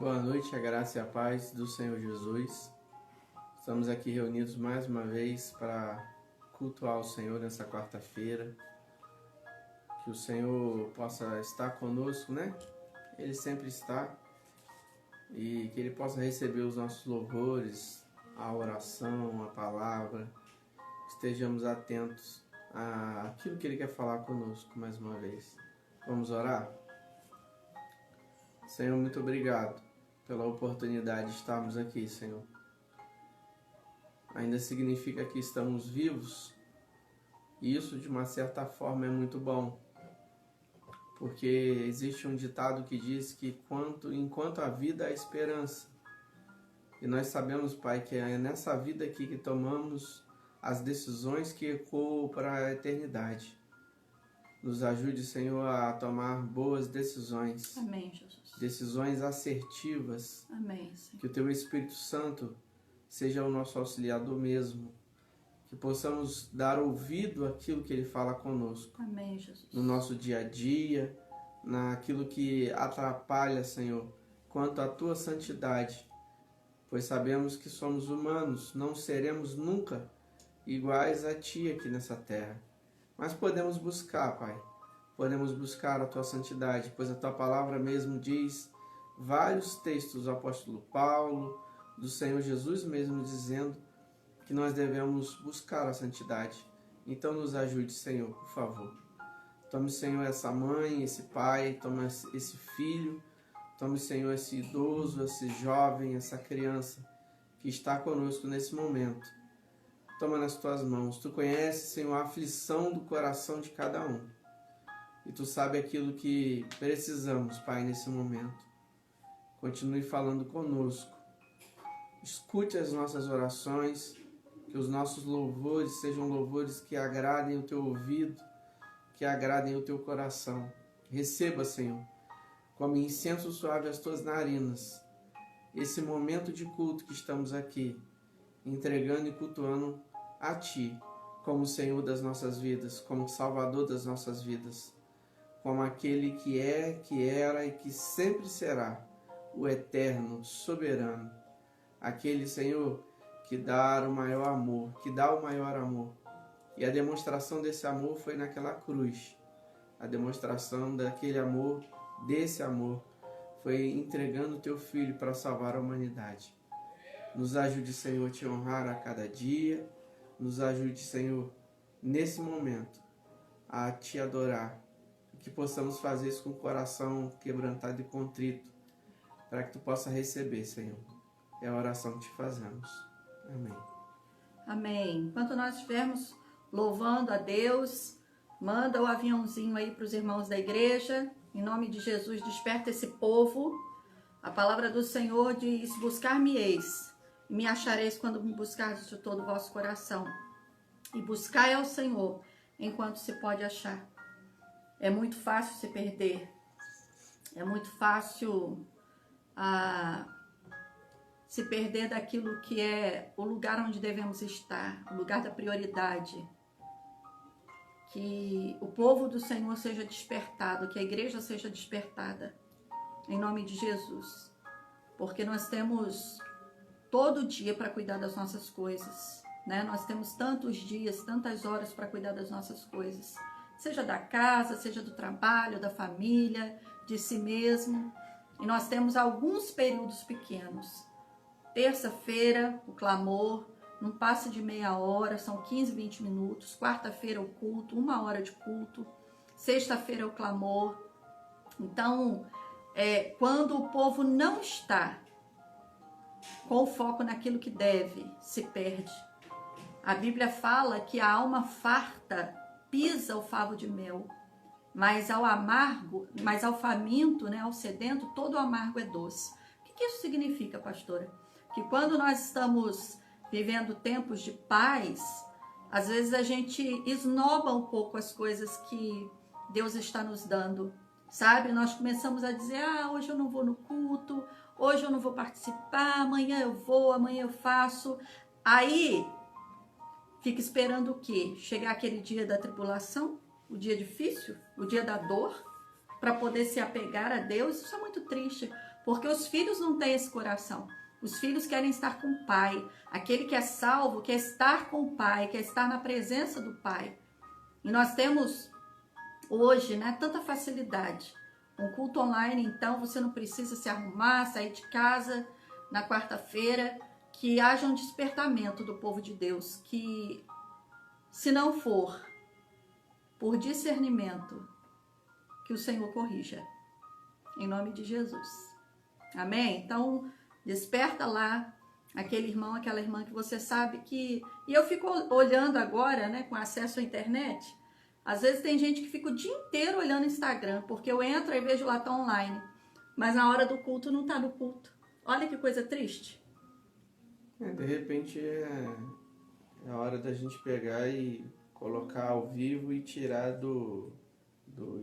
Boa noite, a graça e a paz do Senhor Jesus. Estamos aqui reunidos mais uma vez para cultuar o Senhor nessa quarta-feira. Que o Senhor possa estar conosco, né? Ele sempre está. E que Ele possa receber os nossos louvores, a oração, a palavra. Estejamos atentos àquilo que Ele quer falar conosco mais uma vez. Vamos orar? Senhor, muito obrigado pela oportunidade de estarmos aqui, Senhor. Ainda significa que estamos vivos, e isso de uma certa forma é muito bom, porque existe um ditado que diz que enquanto há vida há esperança, e nós sabemos, Pai, que é nessa vida aqui que tomamos as decisões que ecoam para a eternidade. Nos ajude, Senhor, a tomar boas decisões. Amém, Jesus. Decisões assertivas. Amém, Senhor. Que o Teu Espírito Santo seja o nosso auxiliador mesmo. Que possamos dar ouvido àquilo que Ele fala conosco. Amém, Jesus. No nosso dia a dia, naquilo que atrapalha, Senhor, quanto à Tua santidade. Pois sabemos que somos humanos, não seremos nunca iguais a Ti aqui nessa terra. Mas podemos buscar, Pai. Podemos buscar a Tua santidade, pois a Tua palavra mesmo diz vários textos do apóstolo Paulo, do Senhor Jesus mesmo dizendo que nós devemos buscar a santidade. Então nos ajude, Senhor, por favor. Tome, Senhor, essa mãe, esse pai, tome esse filho, tome, Senhor, esse idoso, esse jovem, essa criança que está conosco nesse momento. Toma nas Tuas mãos. Tu conheces, Senhor, a aflição do coração de cada um. E Tu sabe aquilo que precisamos, Pai, nesse momento. Continue falando conosco. Escute as nossas orações, que os nossos louvores sejam louvores que agradem o Teu ouvido, que agradem o Teu coração. Receba, Senhor, como incenso suave as Tuas narinas, esse momento de culto que estamos aqui, entregando e cultuando a Ti, como Senhor das nossas vidas, como Salvador das nossas vidas, como aquele que é, que era e que sempre será, o eterno, soberano, aquele, Senhor, que dá o maior amor, E a demonstração desse amor foi naquela cruz. A demonstração daquele amor, desse amor, foi entregando o Teu Filho para salvar a humanidade. Nos ajude, Senhor, a Te honrar a cada dia. Nos ajude, Senhor, nesse momento, a Te adorar. Que possamos fazer isso com o coração quebrantado e contrito, para que Tu possa receber, Senhor. É a oração que Te fazemos. Amém. Amém. Enquanto nós estivermos louvando a Deus, manda o aviãozinho aí para os irmãos da igreja. Em nome de Jesus, desperta esse povo. A palavra do Senhor diz: buscar-me-eis, e me achareis quando me buscardes de todo o vosso coração. E buscai ao Senhor enquanto se pode achar. É muito fácil se perder. É muito fácil se perder daquilo que é o lugar onde devemos estar, o lugar da prioridade. Que o povo do Senhor seja despertado, que a igreja seja despertada, em nome de Jesus. Porque nós temos todo dia para cuidar das nossas coisas, né? Nós temos tantos dias, tantas horas para cuidar das nossas coisas. Seja da casa, seja do trabalho, da família, de si mesmo. E nós temos alguns períodos pequenos. Terça-feira, o clamor, num passe de meia hora, são 15, 20 minutos. Quarta-feira, o culto, 1 hora de culto. Sexta-feira, o clamor. Então, quando o povo não está com o foco naquilo que deve, se perde. A Bíblia fala que a alma farta pisa o favo de mel, mas ao faminto, né, ao sedento, todo o amargo é doce. O que isso significa, pastora? Que quando nós estamos vivendo tempos de paz, às vezes a gente esnoba um pouco as coisas que Deus está nos dando, sabe? Nós começamos a dizer: hoje eu não vou no culto, hoje eu não vou participar, amanhã eu vou, amanhã eu faço. Aí fica esperando o quê? Chegar aquele dia da tribulação, o dia difícil, o dia da dor, para poder se apegar a Deus, isso é muito triste, porque os filhos não têm esse coração. Os filhos querem estar com o Pai. Aquele que é salvo quer estar com o Pai, quer estar na presença do Pai. E nós temos hoje, né, tanta facilidade. Um culto online, então, você não precisa se arrumar, sair de casa na quarta-feira, que haja um despertamento do povo de Deus, que se não for por discernimento, que o Senhor corrija. Em nome de Jesus. Amém? Então, desperta lá aquele irmão, aquela irmã que você sabe que... E eu fico olhando agora, né, com acesso à internet, às vezes tem gente que fica o dia inteiro olhando Instagram, porque eu entro e vejo lá, tá online, mas na hora do culto não tá no culto. Olha que coisa triste. De repente é a hora da gente pegar e colocar ao vivo e tirar do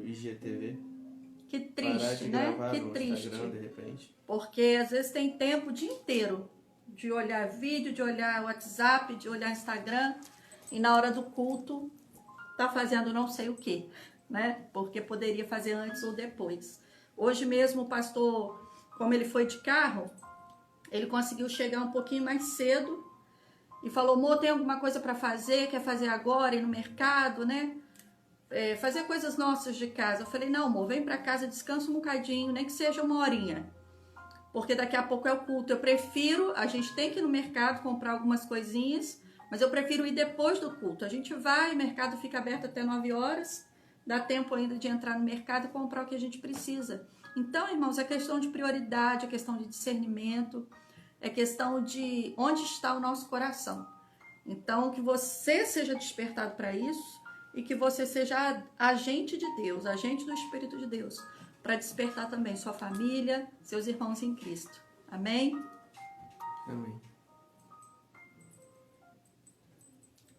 IGTV. Que triste, né? Que triste. Instagram, de repente. Porque às vezes tem tempo o dia inteiro de olhar vídeo, de olhar WhatsApp, de olhar Instagram, e na hora do culto tá fazendo não sei o que, né? Porque poderia fazer antes ou depois. Hoje mesmo o pastor, como ele foi de carro, ele conseguiu chegar um pouquinho mais cedo e falou: "Mô, tem alguma coisa para fazer? Quer fazer agora, ir no mercado, né? Fazer coisas nossas de casa." Eu falei: "Não, amor, vem para casa, descansa um bocadinho, nem que seja uma horinha, porque daqui a pouco é o culto. Eu prefiro, a gente tem que ir no mercado comprar algumas coisinhas, mas eu prefiro ir depois do culto. A gente vai, o mercado fica aberto até 9 horas, dá tempo ainda de entrar no mercado e comprar o que a gente precisa." Então, irmãos, é questão de prioridade, é questão de discernimento, é questão de onde está o nosso coração. Então, que você seja despertado para isso e que você seja agente de Deus, agente do Espírito de Deus, para despertar também sua família, seus irmãos em Cristo. Amém? Amém.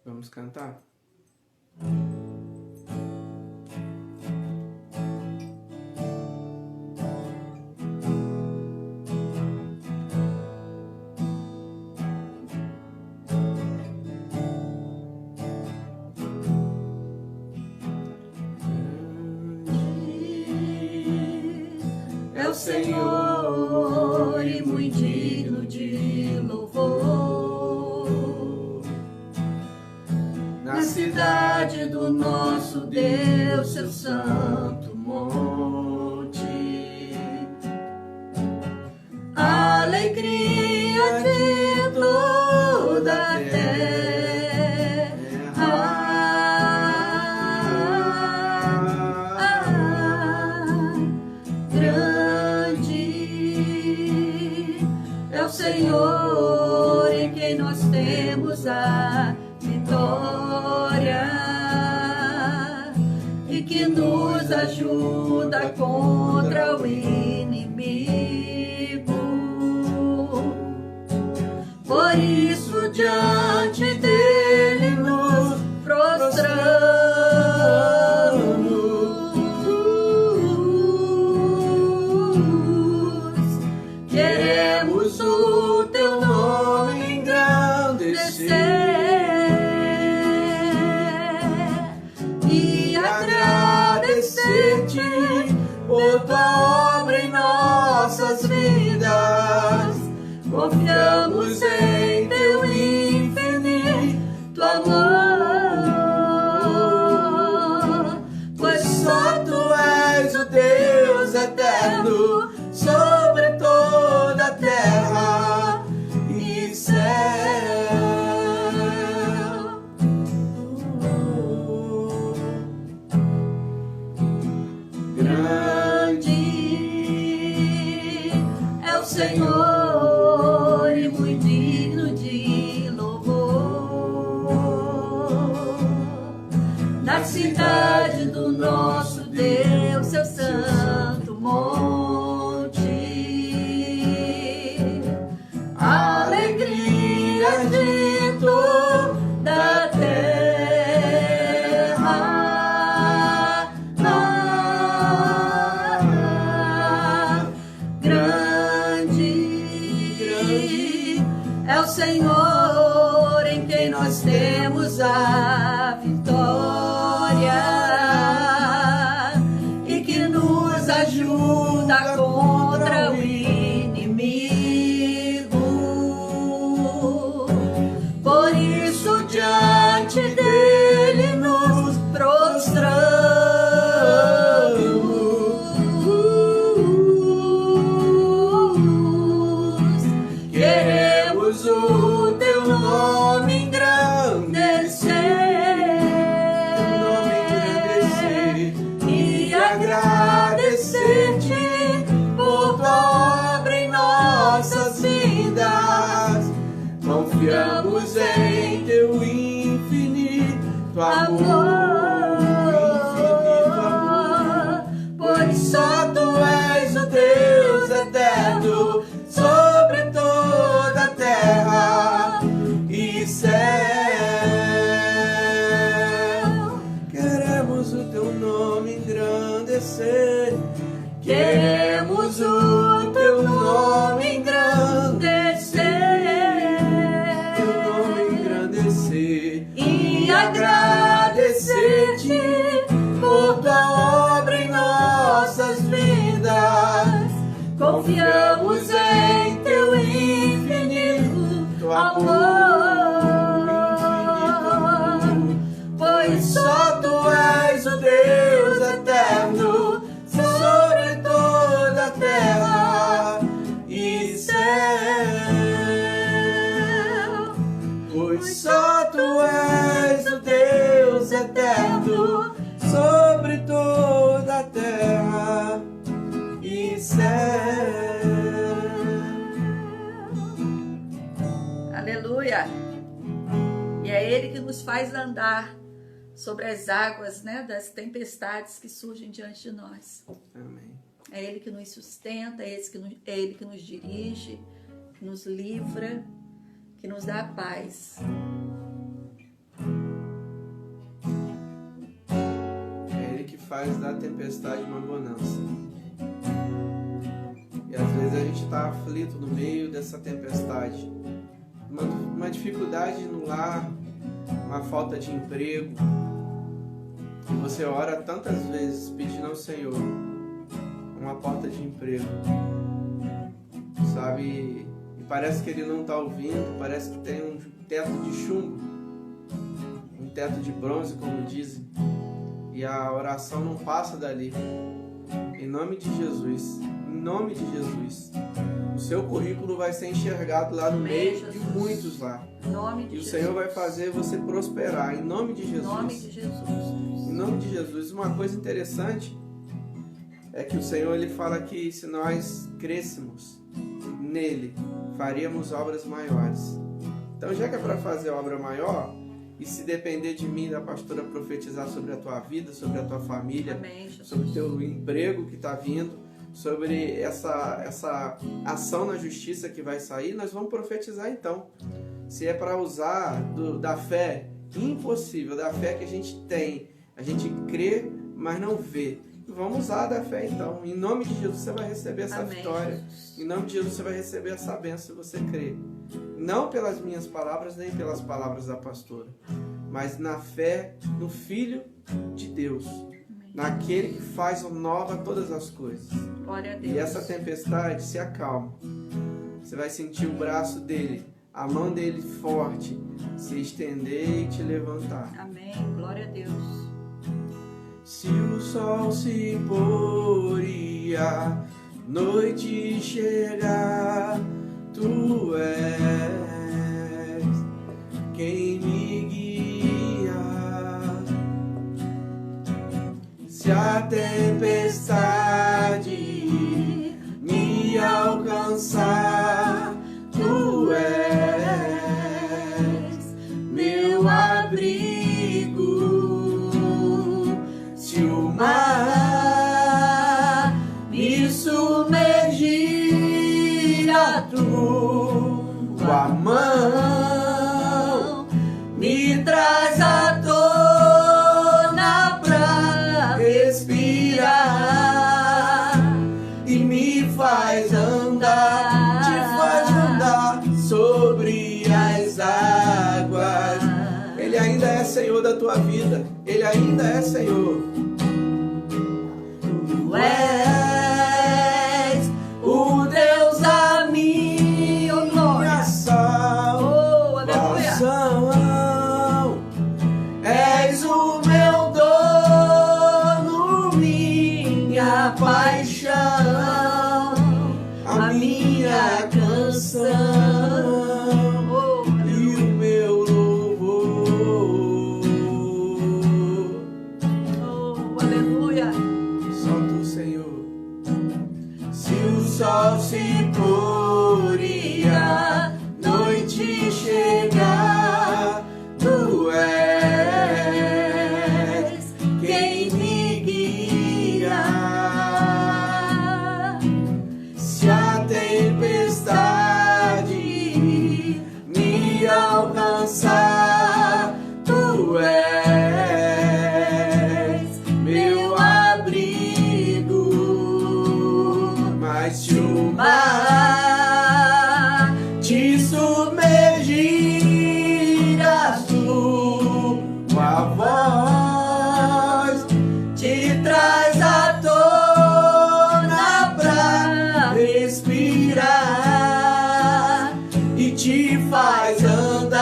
Vamos cantar? É o Senhor e muito digno de louvor, na cidade do nosso Deus, seu santo monte, a alegria de toda a terra. Senhor, em quem nós temos a vitória e que nos ajuda contra o inimigo. Por isso, diante dele nos prostramos. Queremos o teu nome engrandecer e agradecer-te por tua obra em nossas vidas. Confiamos em teu infinito amor, pois só tu és o Deus eterno sobre toda a terra e céu. Grande é o Senhor e muito digno de louvor, na cidade do nosso Deus, seu santo monte, a alegria de toda a terra. Grande é o Senhor, em quem nós temos a vitória e que nos Confiamos em teu infinito amor, pois só tu és o Deus eterno sobre toda a terra e céu. Queremos o teu nome engrandecer, queremos o teu nome engrandecer, e agradecer-te por tua obra em nossas vidas. Confiamos em teu infinito amor, pois só tu és o Deus eterno sobre toda a terra e céu. Pois só tu és o Deus eterno sobre toda a terra e céu. Aleluia! E é Ele que nos faz andar sobre as águas, né, das tempestades que surgem diante de nós. Amém. É Ele que nos sustenta, é Ele que nos dirige, que nos livra, que nos dá a paz. É Ele que faz da tempestade uma bonança. E às vezes a gente está aflito no meio dessa tempestade. Uma dificuldade no lar, uma falta de emprego. E você ora tantas vezes pedindo ao Senhor uma porta de emprego, sabe? E parece que Ele não está ouvindo, parece que tem um teto de chumbo, um teto de bronze, como dizem, e a oração não passa dali. Em nome de Jesus, em nome de Jesus, o seu currículo vai ser enxergado lá no meio de muitos lá. Em nome de E o Jesus. Senhor vai fazer você prosperar, em nome de Jesus. Em nome de Jesus. Em nome de Jesus. Uma coisa interessante é que o Senhor ele fala que se nós crescêssemos nele, faríamos obras maiores. Então, já que é para fazer obra maior, e se depender de mim, da pastora, profetizar sobre a tua vida, sobre a tua família, Amém, Jesus. sobre o teu emprego que está vindo, sobre essa ação na justiça que vai sair, nós vamos profetizar então. Se é para usar da fé impossível, da fé que a gente tem, a gente crê, mas não vê. Vamos usar da fé então. Em nome de Jesus você vai receber essa Amém, vitória. Jesus. Em nome de Jesus você vai receber essa bênção se você crer. Não pelas minhas palavras, nem pelas palavras da pastora, mas na fé no Filho de Deus, naquele que faz nova todas as coisas. Glória a Deus. E essa tempestade se acalma. Você vai sentir o braço dele, a mão dele forte, se estender e te levantar. Amém. Glória a Deus. Se o sol se pôr e a noite chegar, tu és quem me guia. Se a tempestade me alcançar, tu és meu abrigo. Se o mar me submergir, a tua mão me traz à tona pra respirar e me faz andar, te faz andar sobre as águas. Ele ainda é Senhor da tua vida, Ele ainda é Senhor. Tu és o Deus da minha salvação, és o meu dono, minha paixão, a minha canção e o meu louvor. Oh, aleluia. Só tu, Senhor. Se o sol se pôr e a noite chegar, o mar te submergir, a sua voz te traz à tona pra respirar e te faz andar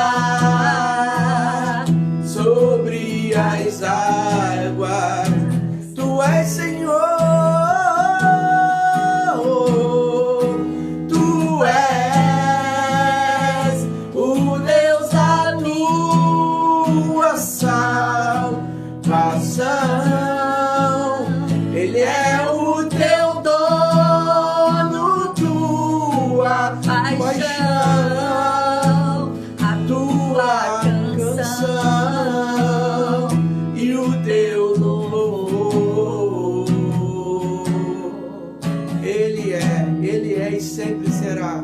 sobre as águas. Tu és Senhor, Tu és o Deus da tua salvação. Ele é o teu dono, tua paixão, a tua canção e o teu louvor. Ele é e sempre será.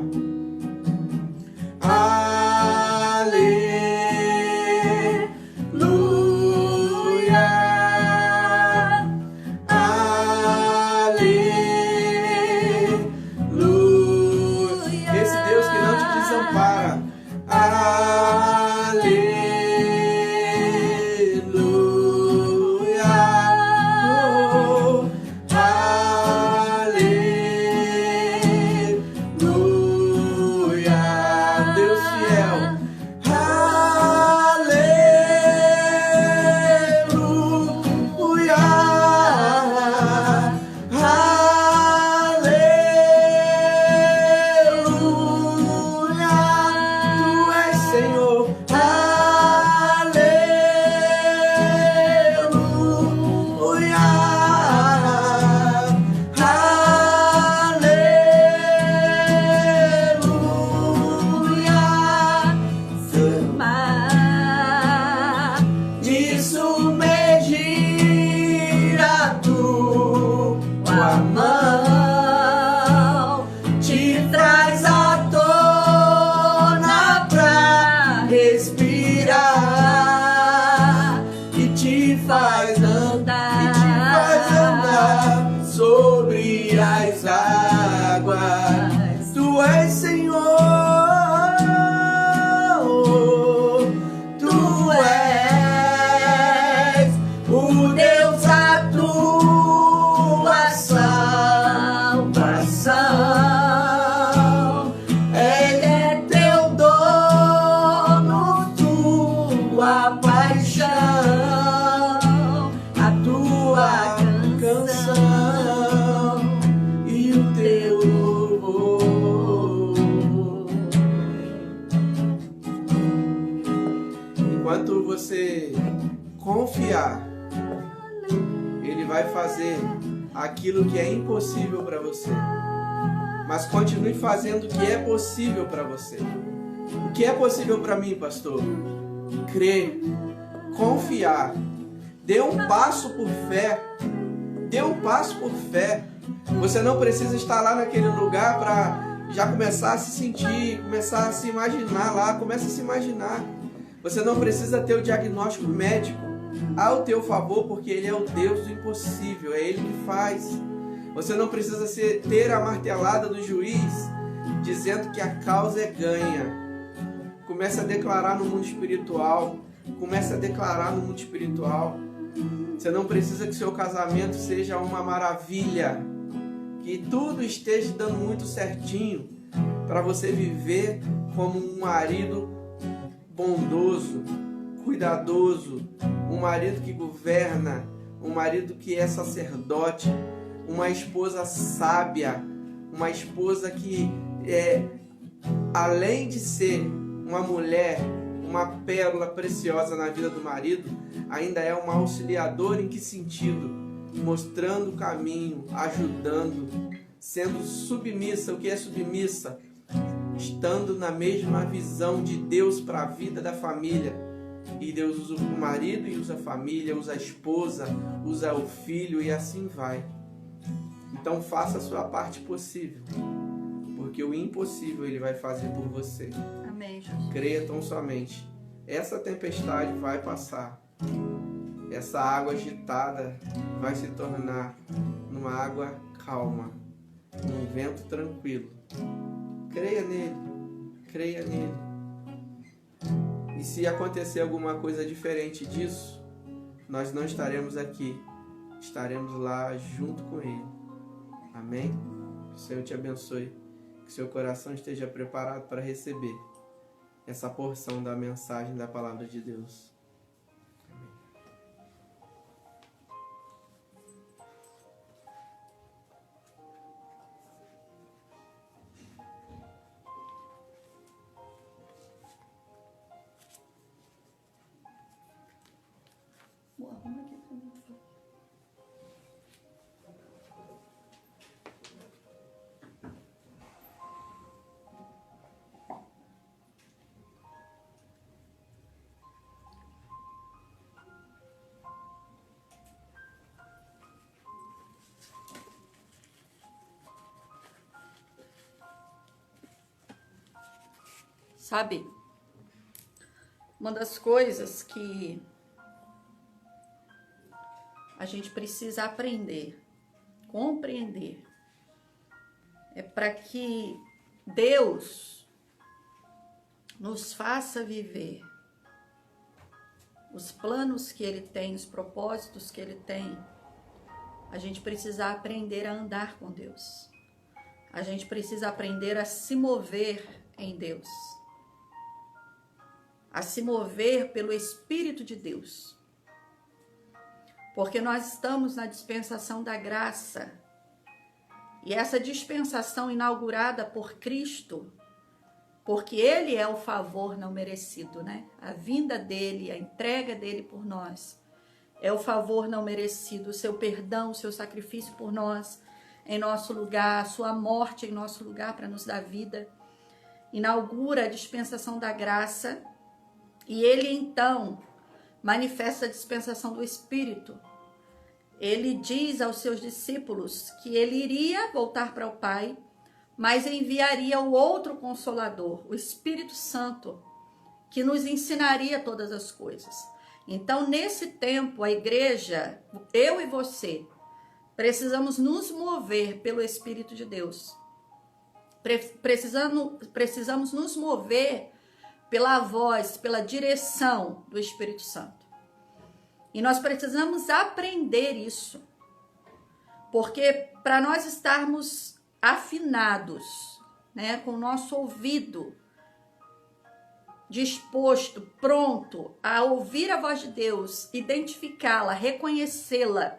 Sobre as águas, Tu és Senhor, Tu és o Deus da tua salvação. Ele é teu dono, tua paixão, a tua canção e o teu louvor. Enquanto você confiar, Ele vai fazer aquilo que é impossível para você. Mas continue fazendo o que é possível para você. O que é possível para mim, pastor? Crer, confiar. Dê um passo por fé. Dê um passo por fé. Você não precisa estar lá naquele lugar para já começar a se sentir, começar a se imaginar lá. Comece a se imaginar. Você não precisa ter o diagnóstico médico ao teu favor, porque Ele é o Deus do impossível. É Ele que faz. Você não precisa ter a martelada do juiz dizendo que a causa é ganha. Comece a declarar no mundo espiritual. Comece a declarar no mundo espiritual. Você não precisa que seu casamento seja uma maravilha, que tudo esteja dando muito certinho para você viver como um marido bondoso, cuidadoso, um marido que governa, um marido que é sacerdote, uma esposa sábia, uma esposa que além de ser uma mulher, uma pérola preciosa na vida do marido, ainda é uma auxiliadora. Em que sentido? Mostrando o caminho, ajudando, sendo submissa. O que é submissa? Estando na mesma visão de Deus para a vida da família. E Deus usa o marido e usa a família, usa a esposa, usa o filho e assim vai. Então faça a sua parte possível, porque o impossível Ele vai fazer por você. Amém, Jesus. Creia tão somente. Essa tempestade vai passar. Essa água agitada vai se tornar numa água calma. num vento tranquilo. Creia nele, creia nele. E se acontecer alguma coisa diferente disso, nós não estaremos aqui, estaremos lá junto com ele. Amém? Que o Senhor te abençoe, que seu coração esteja preparado para receber essa porção da mensagem da palavra de Deus. Sabe, uma das coisas que a gente precisa aprender, compreender, é para que Deus nos faça viver os planos que Ele tem, os propósitos que Ele tem. A gente precisa aprender a andar com Deus. A gente precisa aprender a se mover em Deus. A se mover pelo Espírito de Deus. Porque nós estamos na dispensação da graça. E essa dispensação inaugurada por Cristo, porque Ele é o favor não merecido, né? A vinda dEle, a entrega dEle por nós, é o favor não merecido, o seu perdão, o seu sacrifício por nós, em nosso lugar, a sua morte em nosso lugar para nos dar vida. Inaugura a dispensação da graça. E ele, então, manifesta a dispensação do Espírito. Ele diz aos seus discípulos que ele iria voltar para o Pai, mas enviaria o outro Consolador, o Espírito Santo, que nos ensinaria todas as coisas. Então, nesse tempo, a igreja, eu e você, precisamos nos mover pelo Espírito de Deus. Precisamos nos mover pela voz, pela direção do Espírito Santo. E nós precisamos aprender isso. Porque para nós estarmos afinados, né, com o nosso ouvido disposto, pronto a ouvir a voz de Deus, identificá-la, reconhecê-la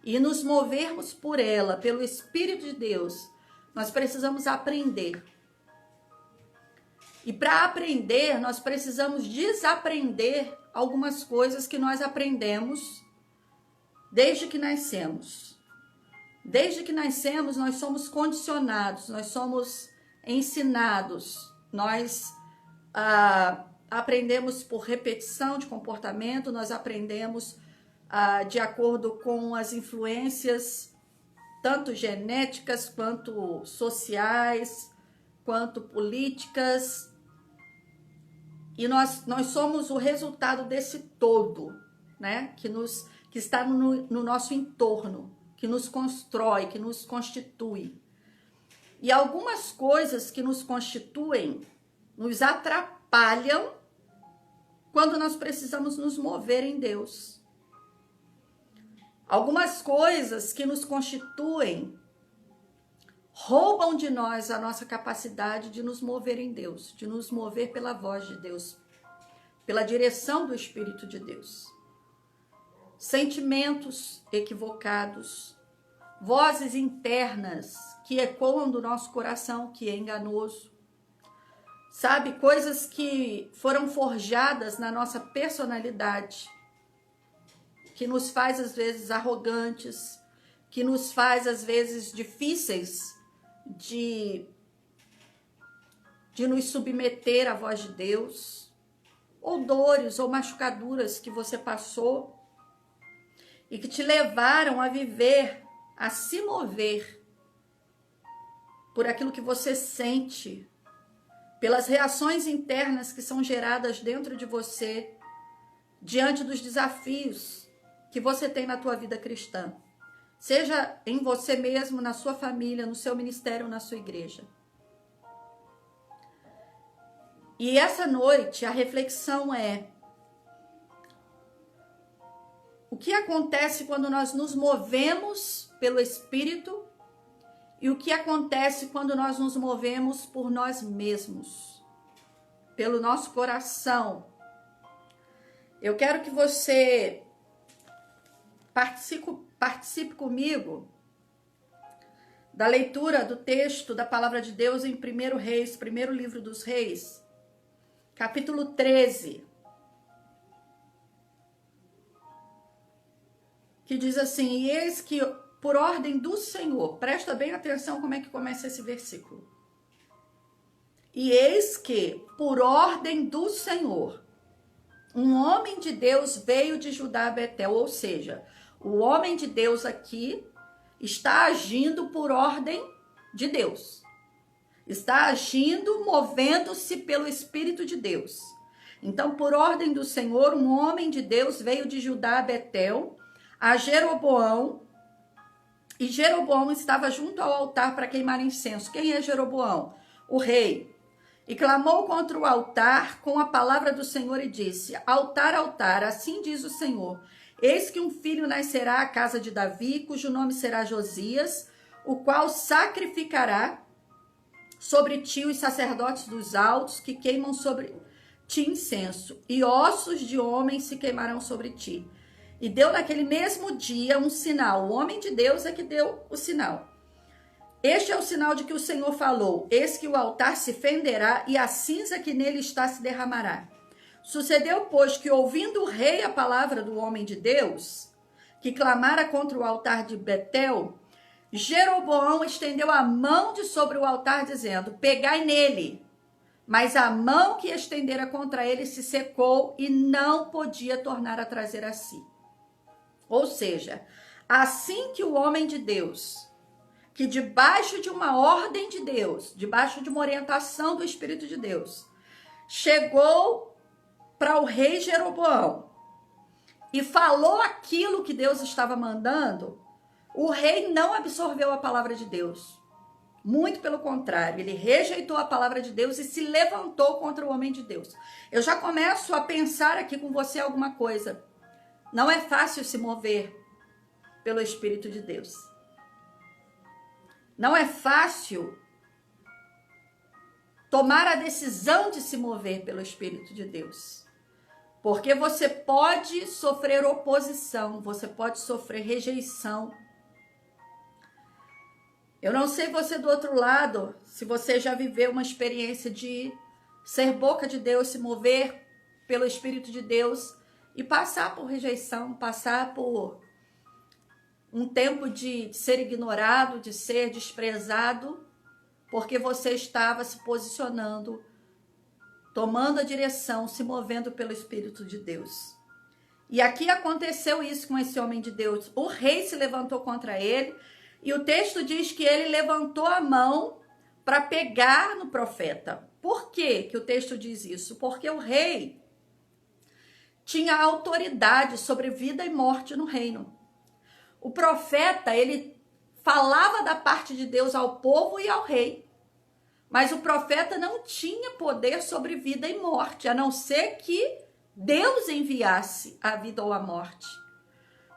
e nos movermos por ela, pelo Espírito de Deus, nós precisamos aprender. E para aprender, nós precisamos desaprender algumas coisas que nós aprendemos desde que nascemos. Desde que nascemos, nós somos condicionados, nós somos ensinados, nós aprendemos por repetição de comportamento, nós aprendemos de acordo com as influências, tanto genéticas, quanto sociais, quanto políticas. E nós somos o resultado desse todo, né? Que está no nosso entorno, que nos constrói, que nos constitui. E algumas coisas que nos constituem nos atrapalham quando nós precisamos nos mover em Deus. Algumas coisas que nos constituem roubam de nós a nossa capacidade de nos mover em Deus, de nos mover pela voz de Deus, pela direção do Espírito de Deus. Sentimentos equivocados, vozes internas que ecoam do nosso coração, que é enganoso. Sabe, coisas que foram forjadas na nossa personalidade, que nos faz às vezes arrogantes, que nos faz às vezes difíceis de nos submeter à voz de Deus, ou dores ou machucaduras que você passou e que te levaram a viver, a se mover por aquilo que você sente, pelas reações internas que são geradas dentro de você diante dos desafios que você tem na tua vida cristã. seja em você mesmo, na sua família, no seu ministério, na sua igreja. E essa noite a reflexão é: o que acontece quando nós nos movemos pelo Espírito e o que acontece quando nós nos movemos por nós mesmos, pelo nosso coração? Eu quero que você participe comigo da leitura do texto da palavra de Deus em 1 Reis, primeiro livro dos Reis, capítulo 13, que diz assim: e eis que por ordem do Senhor, presta bem atenção como é que começa esse versículo. E eis que por ordem do Senhor, um homem de Deus veio de Judá a Betel, ou seja, o homem de Deus aqui está agindo por ordem de Deus. Está agindo, movendo-se pelo Espírito de Deus. Então, por ordem do Senhor, um homem de Deus veio de Judá a Betel, a Jeroboão, e Jeroboão estava junto ao altar para queimar incenso. Quem é Jeroboão? O rei. E clamou contra o altar com a palavra do Senhor e disse: altar, altar, assim diz o Senhor, eis que um filho nascerá à casa de Davi, cujo nome será Josias, o qual sacrificará sobre ti os sacerdotes dos altos, que queimam sobre ti incenso, e ossos de homens se queimarão sobre ti. E deu naquele mesmo dia um sinal. O homem de Deus é que deu o sinal. Este é o sinal de que o Senhor falou: eis que o altar se fenderá e a cinza que nele está se derramará. Sucedeu, pois, que ouvindo o rei a palavra do homem de Deus, que clamara contra o altar de Betel, Jeroboão estendeu a mão de sobre o altar, dizendo: pegai nele. Mas a mão que estendera contra ele se secou e não podia tornar a trazer a si. Ou seja, assim que o homem de Deus, que debaixo de uma ordem de Deus, debaixo de uma orientação do Espírito de Deus, chegou para o rei Jeroboão e falou aquilo que Deus estava mandando, o rei não absorveu a palavra de Deus. Muito pelo contrário, ele rejeitou a palavra de Deus e se levantou contra o homem de Deus. Eu já começo a pensar aqui com você alguma coisa. Não é fácil se mover pelo Espírito de Deus. Não é fácil tomar a decisão de se mover pelo Espírito de Deus. Porque você pode sofrer oposição, você pode sofrer rejeição. Eu não sei você do outro lado, se você já viveu uma experiência de ser boca de Deus, se mover pelo Espírito de Deus e passar por rejeição, passar por um tempo de ser ignorado, de ser desprezado, porque você estava se posicionando, tomando a direção, se movendo pelo Espírito de Deus. E aqui aconteceu isso com esse homem de Deus. O rei se levantou contra ele, e o texto diz que ele levantou a mão para pegar no profeta. Por que que o texto diz isso? Porque o rei tinha autoridade sobre vida e morte no reino. O profeta, ele falava da parte de Deus ao povo e ao rei. Mas o profeta não tinha poder sobre vida e morte, a não ser que Deus enviasse a vida ou a morte.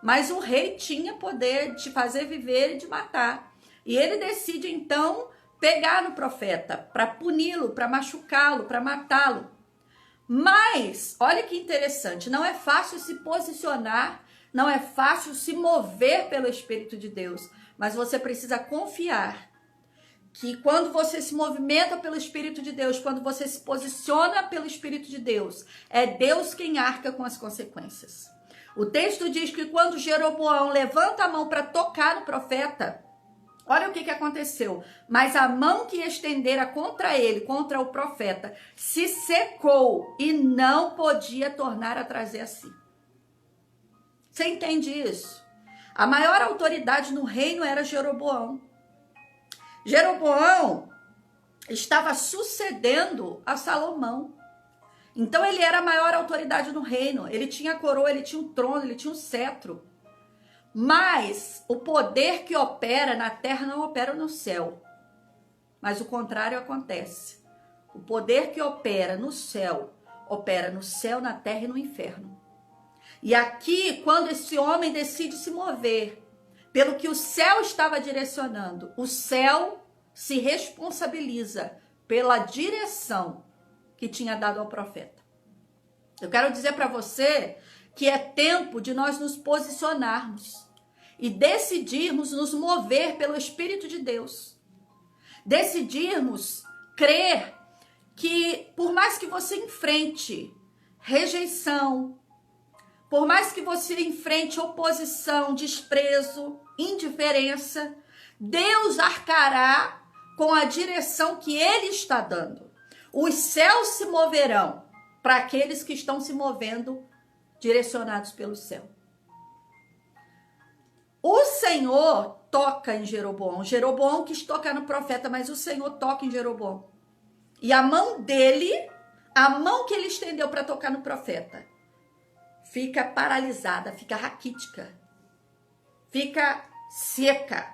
Mas o rei tinha poder de fazer viver e de matar. E ele decide, então, pegar no profeta para puni-lo, para machucá-lo, para matá-lo. Mas, olha que interessante, não é fácil se posicionar, não é fácil se mover pelo Espírito de Deus, mas você precisa confiar que quando você se movimenta pelo Espírito de Deus, quando você se posiciona pelo Espírito de Deus, é Deus quem arca com as consequências. O texto diz que quando Jeroboão levanta a mão para tocar no profeta, olha o que aconteceu. Mas a mão que estendera contra ele, contra o profeta, se secou e não podia tornar a trazer a si. Você entende isso? A maior autoridade no reino era Jeroboão. Jeroboão estava sucedendo a Salomão. Então ele era a maior autoridade no reino. Ele tinha a coroa, ele tinha um trono, ele tinha um cetro. Mas o poder que opera na terra não opera no céu. Mas o contrário acontece. O poder que opera no céu, na terra e no inferno. E aqui, quando esse homem decide se mover pelo que o céu estava direcionando, o céu se responsabiliza pela direção que tinha dado ao profeta. Eu quero dizer para você que é tempo de nós nos posicionarmos e decidirmos nos mover pelo Espírito de Deus. Decidirmos crer que por mais que você enfrente rejeição, por mais que você enfrente oposição, desprezo, indiferença, Deus arcará com a direção que Ele está dando. Os céus se moverão para aqueles que estão se movendo direcionados pelo céu. O Senhor toca em Jeroboão. Jeroboão quis tocar no profeta, mas o Senhor toca em Jeroboão. E a mão dele, a mão que ele estendeu para tocar no profeta, fica paralisada, fica raquítica, fica seca.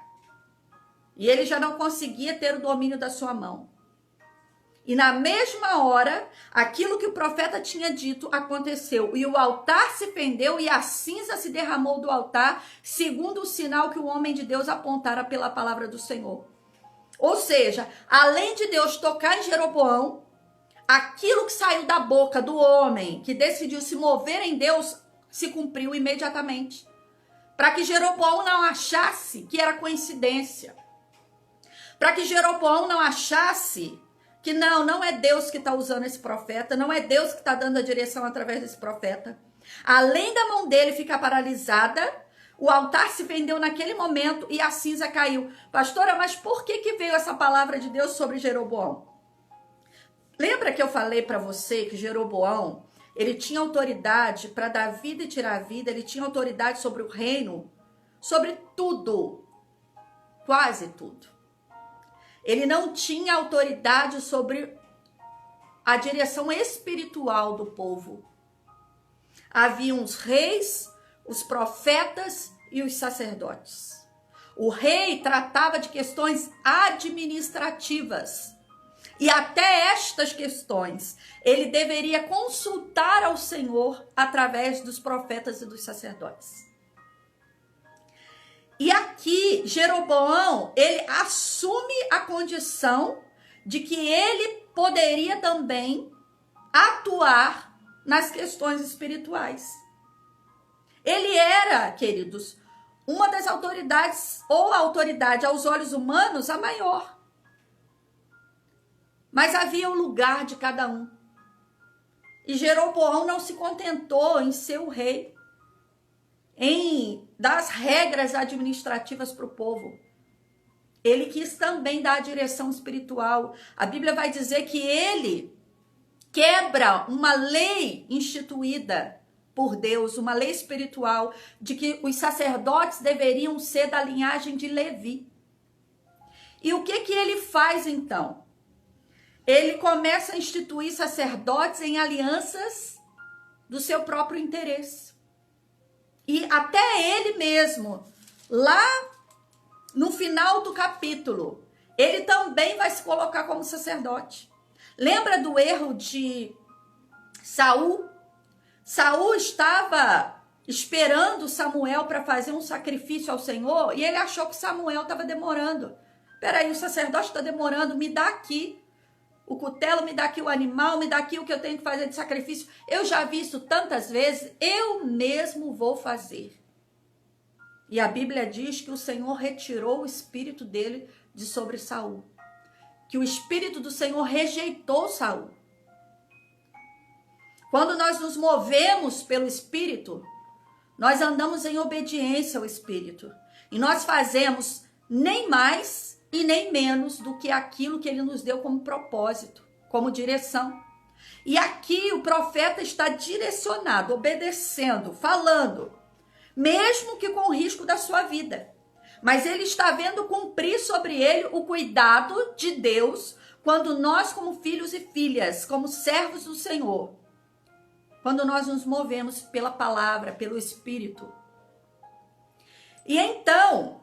E ele já não conseguia ter o domínio da sua mão. E na mesma hora, aquilo que o profeta tinha dito aconteceu. E o altar se fendeu e a cinza se derramou do altar, segundo o sinal que o homem de Deus apontara pela palavra do Senhor. Ou seja, além de Deus tocar em Jeroboão, aquilo que saiu da boca do homem que decidiu se mover em Deus se cumpriu imediatamente. Para que Jeroboão não achasse que era coincidência. Para que Jeroboão não achasse que não é Deus que está usando esse profeta, não é Deus que está dando a direção através desse profeta. Além da mão dele ficar paralisada, o altar se vendeu naquele momento e a cinza caiu. Pastora, mas por que veio essa palavra de Deus sobre Jeroboão? Lembra que eu falei para você que Jeroboão, ele tinha autoridade para dar vida e tirar a vida, ele tinha autoridade sobre o reino, sobre tudo, quase tudo. Ele não tinha autoridade sobre a direção espiritual do povo. Havia os reis, os profetas e os sacerdotes. O rei tratava de questões administrativas. E até estas questões, ele deveria consultar ao Senhor através dos profetas e dos sacerdotes. E aqui, Jeroboão, ele assume a condição de que ele poderia também atuar nas questões espirituais. Ele era, queridos, uma das autoridades, ou a autoridade aos olhos humanos, a maior. Mas havia um lugar de cada um. E Jeroboão não se contentou em ser o rei, em dar as regras administrativas para o povo. Ele quis também dar a direção espiritual. A Bíblia vai dizer que ele quebra uma lei instituída por Deus, uma lei espiritual, de que os sacerdotes deveriam ser da linhagem de Levi. E o que ele faz então? Ele começa a instituir sacerdotes em alianças do seu próprio interesse. E até ele mesmo, lá no final do capítulo, ele também vai se colocar como sacerdote. Lembra do erro de Saul? Saul estava esperando Samuel para fazer um sacrifício ao Senhor e ele achou que Samuel estava demorando. Peraí, o sacerdote está demorando, me dá aqui o cutelo, me dá aqui o animal, me dá aqui o que eu tenho que fazer de sacrifício. Eu já vi isso tantas vezes, eu mesmo vou fazer. E a Bíblia diz que o Senhor retirou o espírito dele de sobre Saul. Que o espírito do Senhor rejeitou Saul. Quando nós nos movemos pelo Espírito, nós andamos em obediência ao Espírito. E nós fazemos nem mais e nem menos do que aquilo que ele nos deu como propósito, como direção. E aqui o profeta está direcionado, obedecendo, falando, mesmo que com o risco da sua vida. Mas ele está vendo cumprir sobre ele o cuidado de Deus, quando nós, como filhos e filhas, como servos do Senhor, quando nós nos movemos pela palavra, pelo Espírito. E então,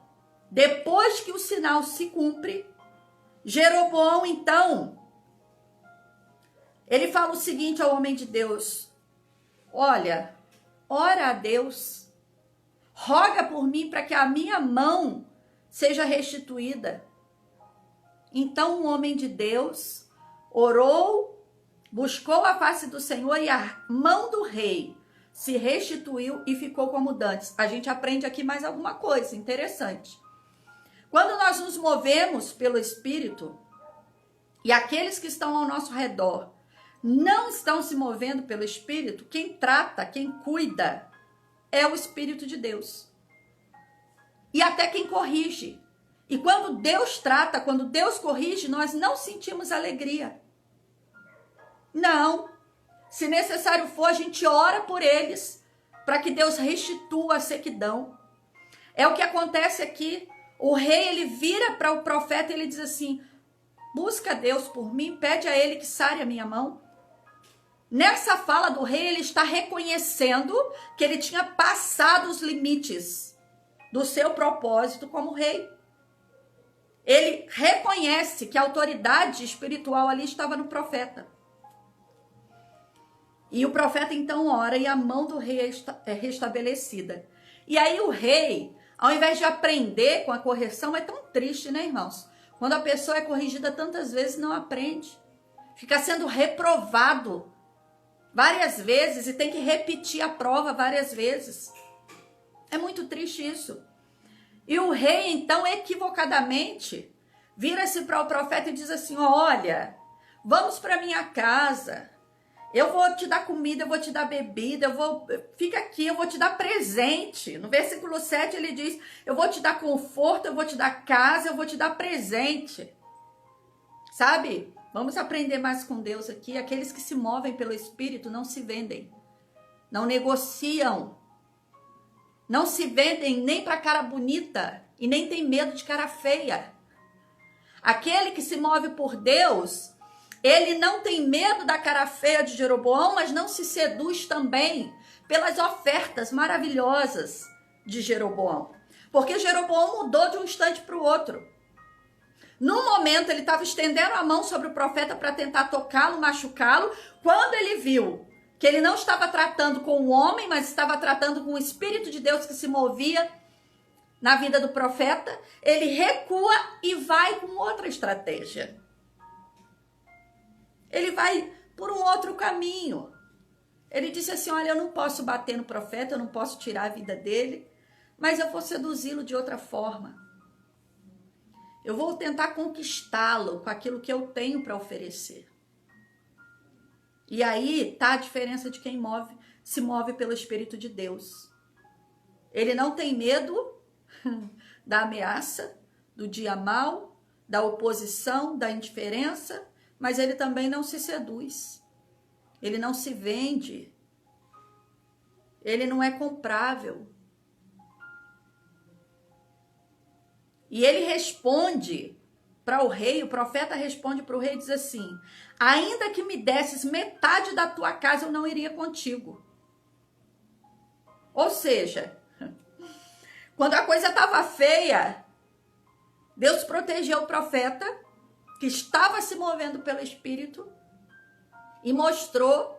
depois que o sinal se cumpre, Jeroboão, então, ele fala o seguinte ao homem de Deus: olha, ora a Deus, roga por mim para que a minha mão seja restituída. Então o homem de Deus orou, buscou a face do Senhor e a mão do rei se restituiu e ficou como dantes. A gente aprende aqui mais alguma coisa interessante. Quando nós nos movemos pelo Espírito e aqueles que estão ao nosso redor não estão se movendo pelo Espírito, quem trata, quem cuida é o Espírito de Deus. E até quem corrige. E quando Deus trata, quando Deus corrige, nós não sentimos alegria. Não. Se necessário for, a gente ora por eles para que Deus restitua a sequidão. É o que acontece aqui. O rei, ele vira para o profeta e ele diz assim: busca Deus por mim, pede a ele que sare a minha mão. Nessa fala do rei, ele está reconhecendo que ele tinha passado os limites do seu propósito como rei. Ele reconhece que a autoridade espiritual ali estava no profeta. E o profeta então ora e a mão do rei é restabelecida. E aí o rei, ao invés de aprender com a correção, é tão triste, né, irmãos? Quando a pessoa é corrigida tantas vezes, não aprende. Fica sendo reprovado várias vezes e tem que repetir a prova várias vezes. É muito triste isso. E o rei, então, equivocadamente, vira-se para o profeta e diz assim: olha, vamos para minha casa. Eu vou te dar comida, eu vou te dar bebida, fica aqui, eu vou te dar presente. No versículo 7 ele diz: eu vou te dar conforto, eu vou te dar casa, eu vou te dar presente. Sabe? Vamos aprender mais com Deus aqui. Aqueles que se movem pelo Espírito não se vendem, não negociam, não se vendem nem para cara bonita e nem tem medo de cara feia. Aquele que se move por Deus, ele não tem medo da cara feia de Jeroboão, mas não se seduz também pelas ofertas maravilhosas de Jeroboão. Porque Jeroboão mudou de um instante para o outro. No momento, ele estava estendendo a mão sobre o profeta para tentar tocá-lo, machucá-lo. Quando ele viu que ele não estava tratando com o homem, mas estava tratando com o Espírito de Deus que se movia na vida do profeta, ele recua e vai com outra estratégia. Ele vai por um outro caminho. Ele disse assim: olha, eu não posso bater no profeta, eu não posso tirar a vida dele, mas eu vou seduzi-lo de outra forma. Eu vou tentar conquistá-lo com aquilo que eu tenho para oferecer. E aí está a diferença de quem se move pelo Espírito de Deus. Ele não tem medo da ameaça, do dia mau, da oposição, da indiferença, mas ele também não se seduz. Ele não se vende. Ele não é comprável. E ele responde para o rei, o profeta responde para o rei e diz assim: ainda que me desses metade da tua casa, eu não iria contigo. Ou seja, quando a coisa estava feia, Deus protegeu o profeta, que estava se movendo pelo Espírito, e mostrou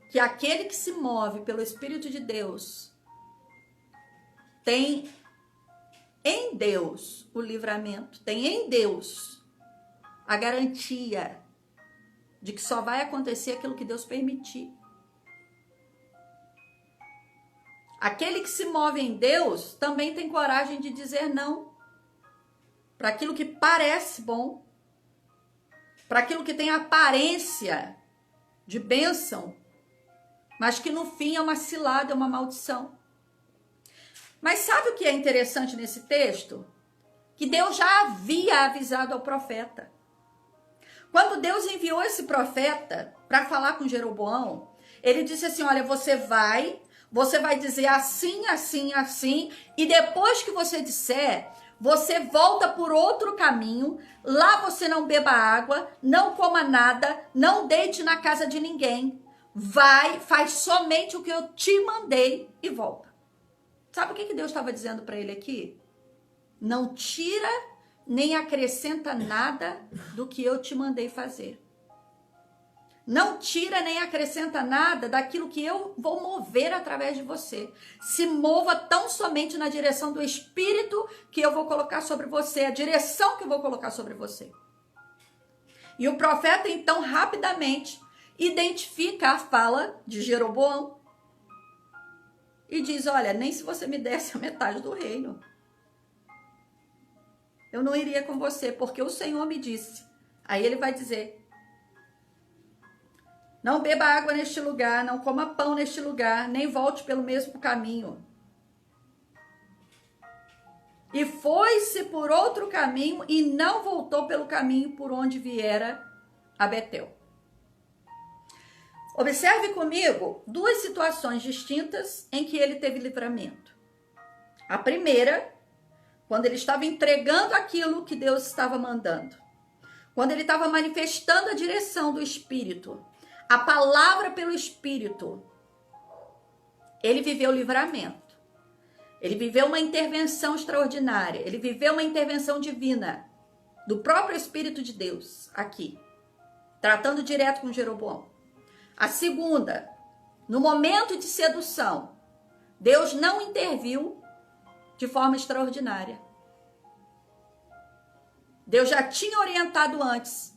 que aquele que se move pelo Espírito de Deus tem em Deus o livramento, tem em Deus a garantia de que só vai acontecer aquilo que Deus permitir. Aquele que se move em Deus também tem coragem de dizer não para aquilo que parece bom, para aquilo que tem aparência de bênção, mas que no fim é uma cilada, é uma maldição. Mas sabe o que é interessante nesse texto? Que Deus já havia avisado ao profeta. Quando Deus enviou esse profeta para falar com Jeroboão, ele disse assim: olha, você vai dizer assim, assim, assim, e depois que você disser, você volta por outro caminho, lá você não beba água, não coma nada, não deite na casa de ninguém. Vai, faz somente o que eu te mandei e volta. Sabe o que Deus estava dizendo para ele aqui? Não tira nem acrescenta nada do que eu te mandei fazer. Não tira nem acrescenta nada daquilo que eu vou mover através de você. Se mova tão somente na direção do Espírito que eu vou colocar sobre você, a direção que eu vou colocar sobre você. E o profeta, então, rapidamente identifica a fala de Jeroboão e diz, olha, nem se você me desse a metade do reino, eu não iria com você, porque o Senhor me disse. Aí ele vai dizer, não beba água neste lugar, não coma pão neste lugar, nem volte pelo mesmo caminho. E foi-se por outro caminho e não voltou pelo caminho por onde viera a Betel. Observe comigo duas situações distintas em que ele teve livramento. A primeira, quando ele estava entregando aquilo que Deus estava mandando. Quando ele estava manifestando a direção do Espírito, a palavra pelo Espírito, ele viveu livramento. Ele viveu uma intervenção extraordinária. Ele viveu uma intervenção divina do próprio Espírito de Deus aqui, tratando direto com Jeroboão. A segunda, no momento de sedução, Deus não interviu de forma extraordinária. Deus já tinha orientado antes.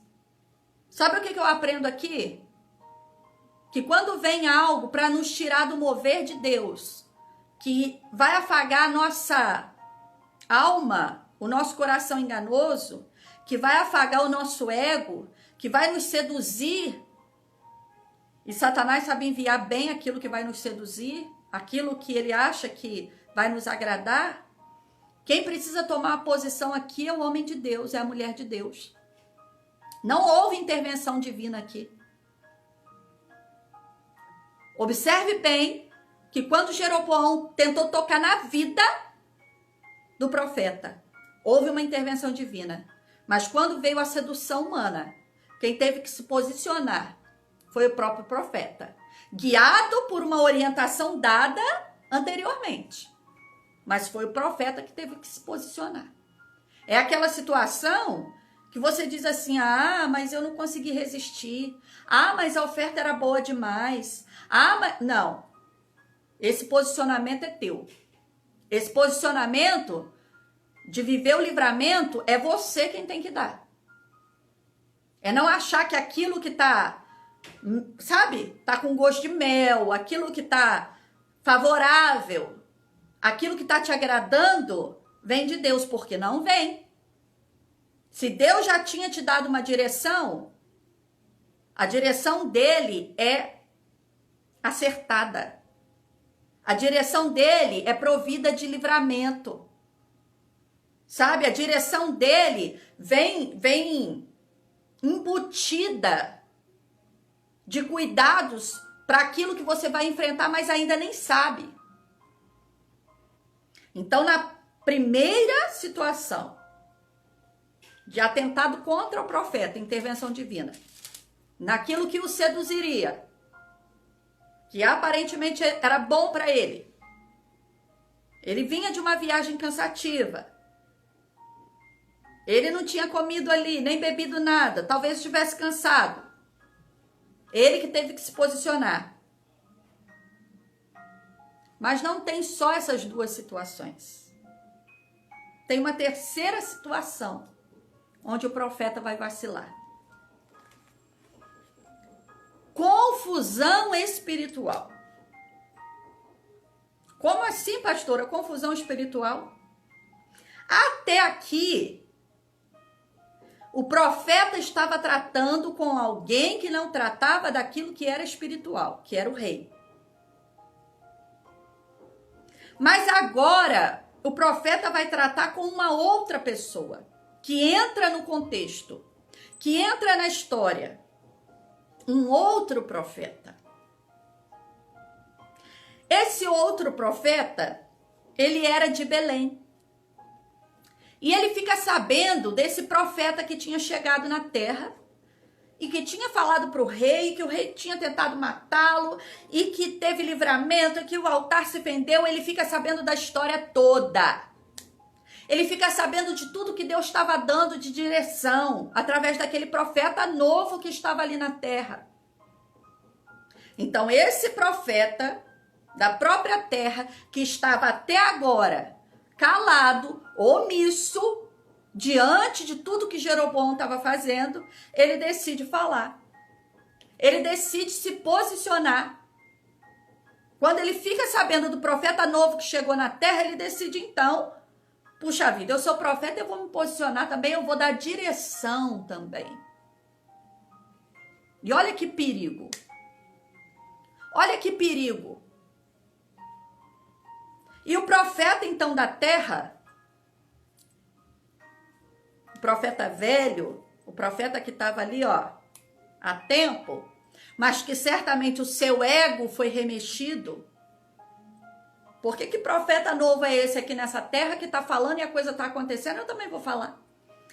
Sabe o que eu aprendo aqui? Que quando vem algo para nos tirar do mover de Deus, que vai afagar a nossa alma, o nosso coração enganoso, que vai afagar o nosso ego, que vai nos seduzir, e Satanás sabe enviar bem aquilo que vai nos seduzir, aquilo que ele acha que vai nos agradar. Quem precisa tomar a posição aqui é o homem de Deus, é a mulher de Deus. Não houve intervenção divina aqui. Observe bem que quando Jeroboão tentou tocar na vida do profeta, houve uma intervenção divina. Mas quando veio a sedução humana, quem teve que se posicionar foi o próprio profeta, guiado por uma orientação dada anteriormente. Mas foi o profeta que teve que se posicionar. É aquela situação que você diz assim, mas eu não consegui resistir. Mas a oferta era boa demais. Mas... Não. Esse posicionamento é teu. Esse posicionamento de viver o livramento é você quem tem que dar. É não achar que aquilo que tá, sabe, tá com gosto de mel, aquilo que tá favorável, aquilo que tá te agradando, vem de Deus, porque não vem. Se Deus já tinha te dado uma direção, a direção dele é acertada. A direção dele é provida de livramento. Sabe? A direção dele vem embutida de cuidados para aquilo que você vai enfrentar, mas ainda nem sabe. Então, na primeira situação de atentado contra o profeta, intervenção divina, naquilo que o seduziria, que aparentemente era bom para ele. Ele vinha de uma viagem cansativa. Ele não tinha comido ali, nem bebido nada. Talvez estivesse cansado. Ele que teve que se posicionar. Mas não tem só essas duas situações. Tem uma terceira situação, onde o profeta vai vacilar. Confusão espiritual. Como assim, pastora? Confusão espiritual? Até aqui, o profeta estava tratando com alguém que não tratava daquilo que era espiritual, que era o rei. Mas agora, o profeta vai tratar com uma outra pessoa, que entra no contexto, que entra na história. Um outro profeta. Esse outro profeta, ele era de Belém. E ele fica sabendo desse profeta que tinha chegado na terra e que tinha falado para o rei, que o rei tinha tentado matá-lo e que teve livramento, e que o altar se vendeu, ele fica sabendo da história toda. Ele fica sabendo de tudo que Deus estava dando de direção através daquele profeta novo que estava ali na terra. Então esse profeta da própria terra, que estava até agora calado, omisso, diante de tudo que Jeroboão estava fazendo, ele decide falar. Ele decide se posicionar. Quando ele fica sabendo do profeta novo que chegou na terra, ele decide então, puxa vida, eu sou profeta, eu vou me posicionar também, eu vou dar direção também. E olha que perigo. Olha que perigo. E o profeta então da terra, o profeta velho, o profeta que estava ali, ó, há tempo, mas que certamente o seu ego foi remexido. Porque que profeta novo é esse aqui nessa terra que está falando e a coisa está acontecendo? Eu também vou falar.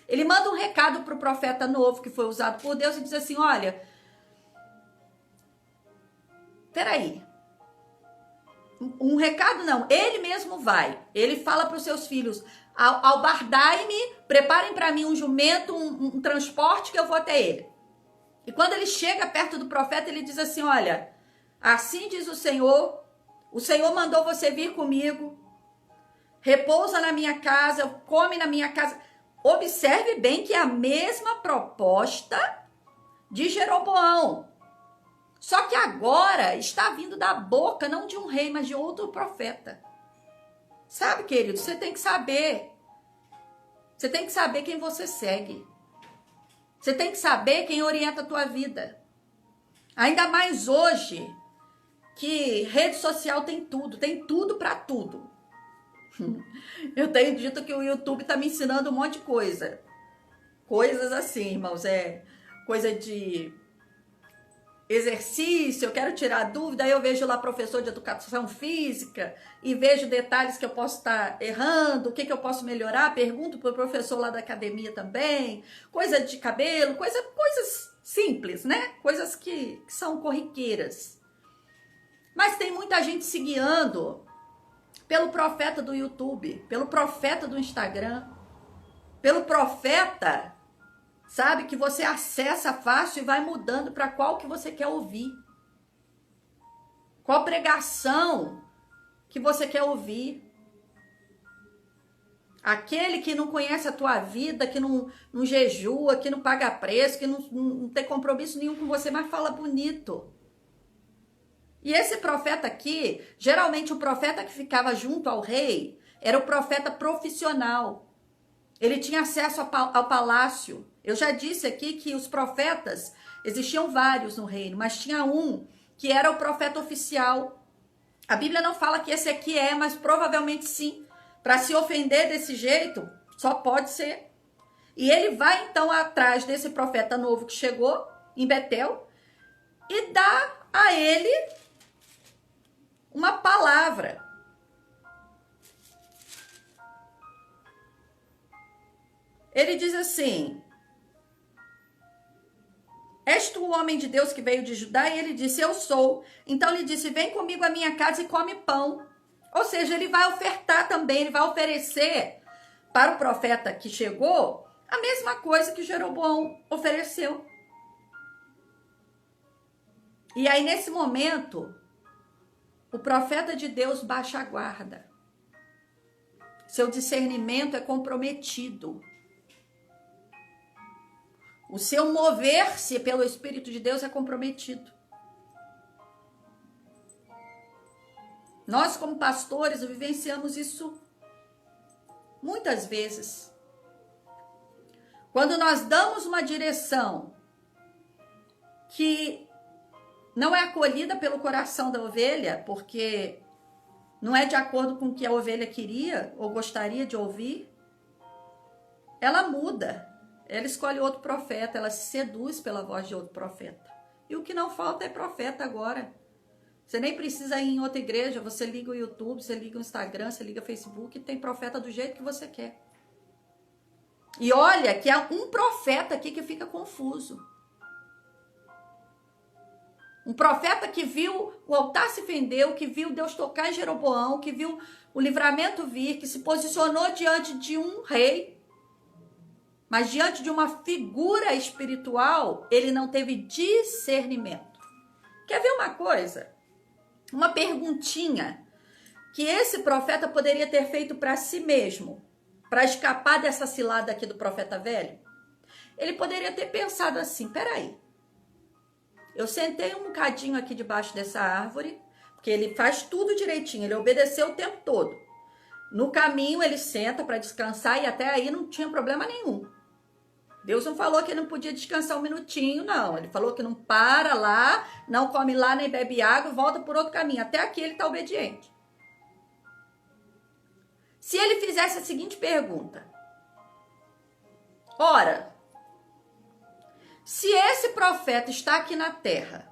Ele manda um recado para o profeta novo que foi usado por Deus e diz assim, olha, peraí, um recado não, ele mesmo vai, ele fala para os seus filhos, albardai-me, preparem para mim um jumento, um transporte que eu vou até ele. E quando ele chega perto do profeta, ele diz assim, olha, assim diz o Senhor mandou você vir comigo, repousa na minha casa, come na minha casa. Observe bem que é a mesma proposta de Jeroboão. Só que agora está vindo da boca, não de um rei, mas de outro profeta. Sabe, querido, você tem que saber. Você tem que saber quem você segue. Você tem que saber quem orienta a tua vida. Ainda mais hoje, que rede social tem tudo para tudo. Eu tenho dito que o YouTube está me ensinando um monte de coisa. Coisas assim, irmãos, coisa de exercício, eu quero tirar dúvida, aí eu vejo lá professor de educação física e vejo detalhes que eu posso estar errando, o que eu posso melhorar, pergunto para o professor lá da academia também, coisa de cabelo, coisas simples, né? Coisas que são corriqueiras. Mas tem muita gente se guiando pelo profeta do YouTube, pelo profeta do Instagram, pelo profeta, sabe, que você acessa fácil e vai mudando para qual que você quer ouvir. Qual pregação que você quer ouvir. Aquele que não conhece a tua vida, que não jejua, que não paga preço, que não tem compromisso nenhum com você, mas fala bonito. E esse profeta aqui, geralmente o profeta que ficava junto ao rei, era o profeta profissional. Ele tinha acesso ao palácio. Eu já disse aqui que os profetas, existiam vários no reino, mas tinha um que era o profeta oficial. A Bíblia não fala que esse aqui mas provavelmente sim. Para se ofender desse jeito, só pode ser. E ele vai então atrás desse profeta novo que chegou em Betel e dá a ele uma palavra. Ele diz assim, és tu o homem de Deus que veio de Judá? E ele disse, eu sou. Então ele disse, vem comigo à minha casa e come pão. Ou seja, ele vai ofertar também, ele vai oferecer para o profeta que chegou a mesma coisa que Jeroboão ofereceu. E aí nesse momento, o profeta de Deus baixa a guarda. Seu discernimento é comprometido. O seu mover-se pelo Espírito de Deus é comprometido. Nós, como pastores, vivenciamos isso muitas vezes. Quando nós damos uma direção que não é acolhida pelo coração da ovelha, porque não é de acordo com o que a ovelha queria ou gostaria de ouvir, ela muda. Ela escolhe outro profeta, ela se seduz pela voz de outro profeta. E o que não falta é profeta agora. Você nem precisa ir em outra igreja, você liga o YouTube, você liga o Instagram, você liga o Facebook, e tem profeta do jeito que você quer. E olha que há um profeta aqui que fica confuso. Um profeta que viu o altar se fendeu, que viu Deus tocar em Jeroboão, que viu o livramento vir, que se posicionou diante de um rei, mas diante de uma figura espiritual, ele não teve discernimento. Quer ver uma coisa? Uma perguntinha que esse profeta poderia ter feito para si mesmo, para escapar dessa cilada aqui do profeta velho. Ele poderia ter pensado assim, peraí, eu sentei um bocadinho aqui debaixo dessa árvore, porque ele faz tudo direitinho, ele obedeceu o tempo todo. No caminho ele senta para descansar e até aí não tinha problema nenhum. Deus não falou que ele não podia descansar um minutinho, não. Ele falou que não para lá, não come lá, nem bebe água, volta por outro caminho. Até aqui ele está obediente. Se ele fizesse a seguinte pergunta. Ora, se esse profeta está aqui na terra,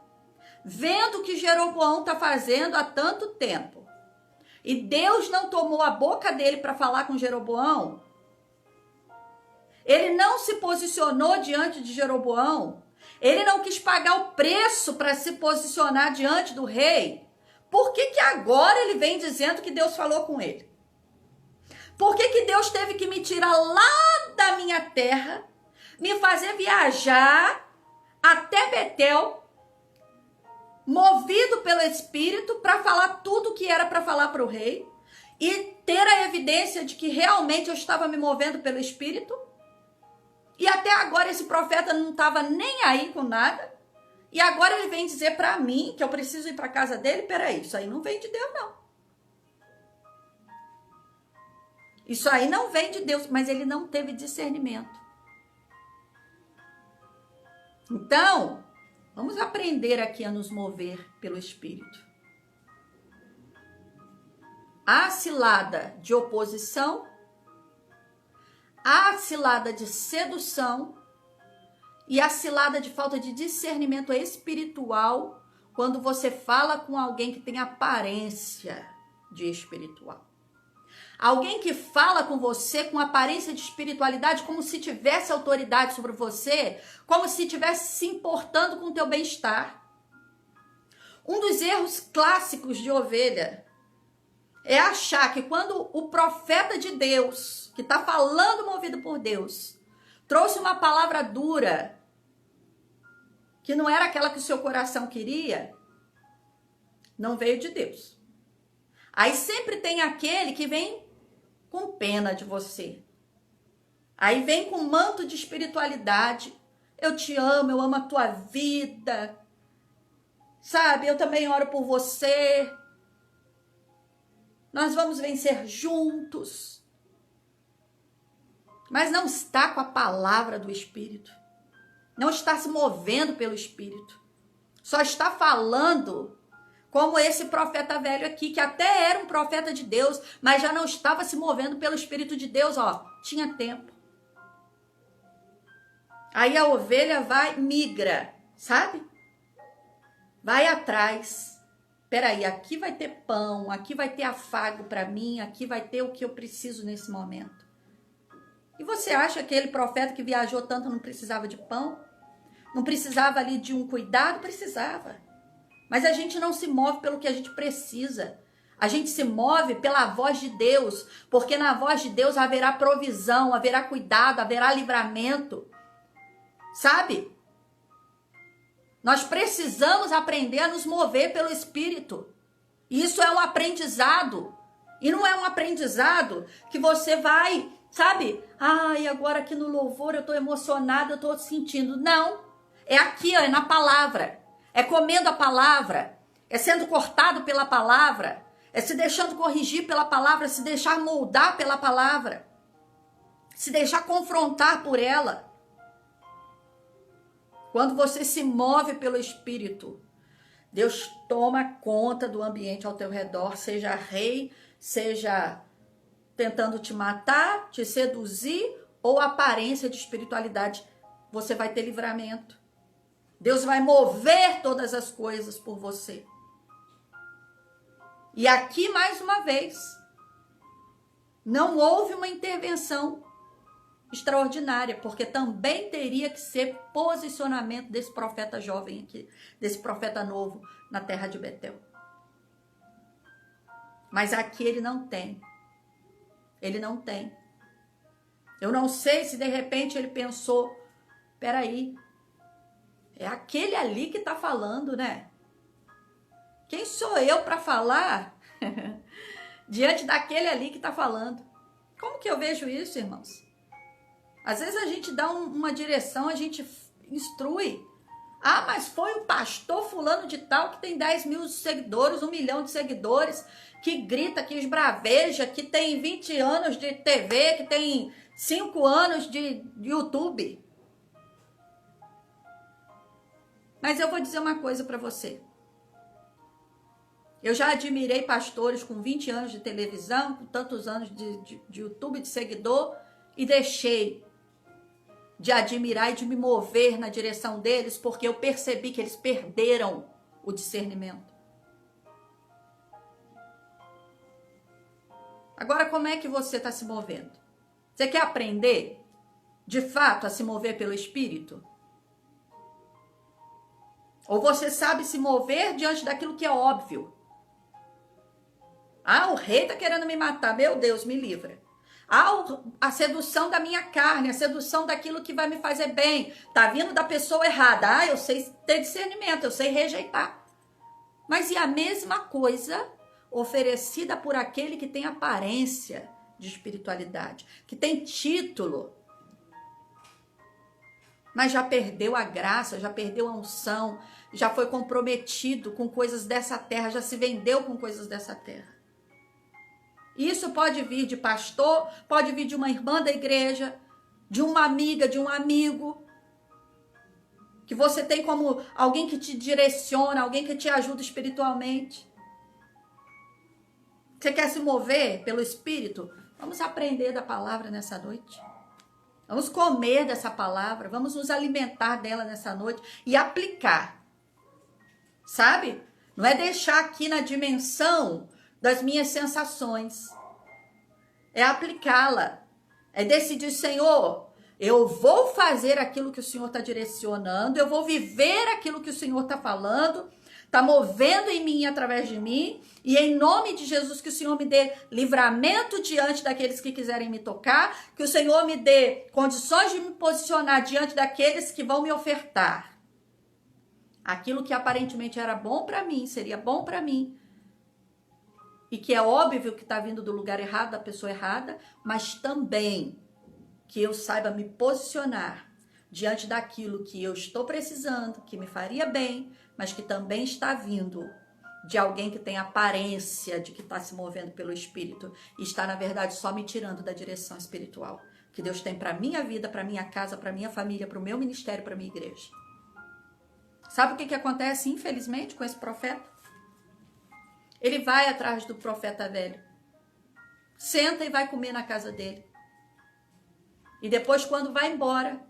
vendo o que Jeroboão está fazendo há tanto tempo, e Deus não tomou a boca dele para falar com Jeroboão, ele não se posicionou diante de Jeroboão, ele não quis pagar o preço para se posicionar diante do rei, por que que agora ele vem dizendo que Deus falou com ele? Por que que Deus teve que me tirar lá da minha terra, me fazer viajar até Betel, movido pelo Espírito, para falar tudo o que era para falar para o rei e ter a evidência de que realmente eu estava me movendo pelo Espírito? E até agora esse profeta não estava nem aí com nada. E agora ele vem dizer para mim que eu preciso ir para a casa dele? Peraí, isso aí não vem de Deus, não. Isso aí não vem de Deus, mas ele não teve discernimento. Então, vamos aprender aqui a nos mover pelo Espírito. A cilada de oposição, a cilada de sedução e a cilada de falta de discernimento espiritual quando você fala com alguém que tem aparência de espiritual. Alguém que fala com você com aparência de espiritualidade, como se tivesse autoridade sobre você, como se estivesse se importando com o teu bem-estar. Um dos erros clássicos de ovelha é achar que quando o profeta de Deus, que está falando movido por Deus, trouxe uma palavra dura, que não era aquela que o seu coração queria, não veio de Deus. Aí sempre tem aquele que vem com pena de você. Aí vem com manto de espiritualidade. Eu te amo, eu amo a tua vida. Sabe, eu também oro por você. Nós vamos vencer juntos. Mas não está com a palavra do Espírito. Não está se movendo pelo Espírito. Só está falando como esse profeta velho aqui, que até era um profeta de Deus, mas já não estava se movendo pelo Espírito de Deus, ó, tinha tempo. Aí a ovelha migra, sabe? Vai atrás. Peraí, aqui vai ter pão, aqui vai ter afago para mim, aqui vai ter o que eu preciso nesse momento. E você acha que aquele profeta que viajou tanto não precisava de pão? Não precisava ali de um cuidado? Precisava. Mas a gente não se move pelo que a gente precisa. A gente se move pela voz de Deus, porque na voz de Deus haverá provisão, haverá cuidado, haverá livramento. Sabe? Nós precisamos aprender a nos mover pelo Espírito. E isso é um aprendizado. E não é um aprendizado que você vai, sabe? Ai, agora aqui no louvor eu tô emocionada, eu tô sentindo. Não. É aqui, ó, é na palavra. É comendo a palavra, é sendo cortado pela palavra, é se deixando corrigir pela palavra, se deixar moldar pela palavra, se deixar confrontar por ela. Quando você se move pelo Espírito, Deus toma conta do ambiente ao teu redor, seja rei, seja tentando te matar, te seduzir ou aparência de espiritualidade, você vai ter livramento. Deus vai mover todas as coisas por você. E aqui, mais uma vez, não houve uma intervenção extraordinária, porque também teria que ser posicionamento desse profeta jovem aqui, desse profeta novo na terra de Betel. Mas aqui ele não tem. Ele não tem. Eu não sei se de repente ele pensou, peraí, é aquele ali que tá falando, né? Quem sou eu para falar diante daquele ali que tá falando? Como que eu vejo isso, irmãos? Às vezes a gente dá uma direção, a gente instrui. Ah, mas foi o pastor fulano de tal que tem 10 mil seguidores, 1 milhão de seguidores, que grita, que esbraveja, que tem 20 anos de TV, que tem 5 anos de YouTube. Mas eu vou dizer uma coisa para você. Eu já admirei pastores com 20 anos de televisão, com tantos anos de YouTube, de seguidor, e deixei de admirar e de me mover na direção deles, porque eu percebi que eles perderam o discernimento. Agora, como é que você está se movendo? Você quer aprender, de fato, a se mover pelo Espírito? Ou você sabe se mover diante daquilo que é óbvio? Ah, o rei está querendo me matar. Meu Deus, me livra. Ah, a sedução da minha carne, a sedução daquilo que vai me fazer bem. Tá vindo da pessoa errada. Ah, eu sei ter discernimento, eu sei rejeitar. Mas e a mesma coisa oferecida por aquele que tem aparência de espiritualidade, que tem título, mas já perdeu a graça, já perdeu a unção, já foi comprometido com coisas dessa terra, já se vendeu com coisas dessa terra. Isso pode vir de pastor, pode vir de uma irmã da igreja, de uma amiga, de um amigo, que você tem como alguém que te direciona, alguém que te ajuda espiritualmente. Você quer se mover pelo Espírito? Vamos aprender da palavra nessa noite. Vamos comer dessa palavra, vamos nos alimentar dela nessa noite e aplicar. Sabe? Não é deixar aqui na dimensão das minhas sensações. É aplicá-la. É decidir, Senhor, eu vou fazer aquilo que o Senhor está direcionando, eu vou viver aquilo que o Senhor está falando, está movendo em mim e através de mim, e em nome de Jesus que o Senhor me dê livramento diante daqueles que quiserem me tocar, que o Senhor me dê condições de me posicionar diante daqueles que vão me ofertar. Aquilo que aparentemente era bom para mim, seria bom para mim, e que é óbvio que está vindo do lugar errado, da pessoa errada, mas também que eu saiba me posicionar diante daquilo que eu estou precisando, que me faria bem, mas que também está vindo de alguém que tem aparência de que está se movendo pelo Espírito e está, na verdade, só me tirando da direção espiritual que Deus tem para minha vida, para minha casa, para minha família, para o meu ministério, para minha igreja. Sabe o que acontece, infelizmente, com esse profeta? Ele vai atrás do profeta velho, senta e vai comer na casa dele. E depois, quando vai embora,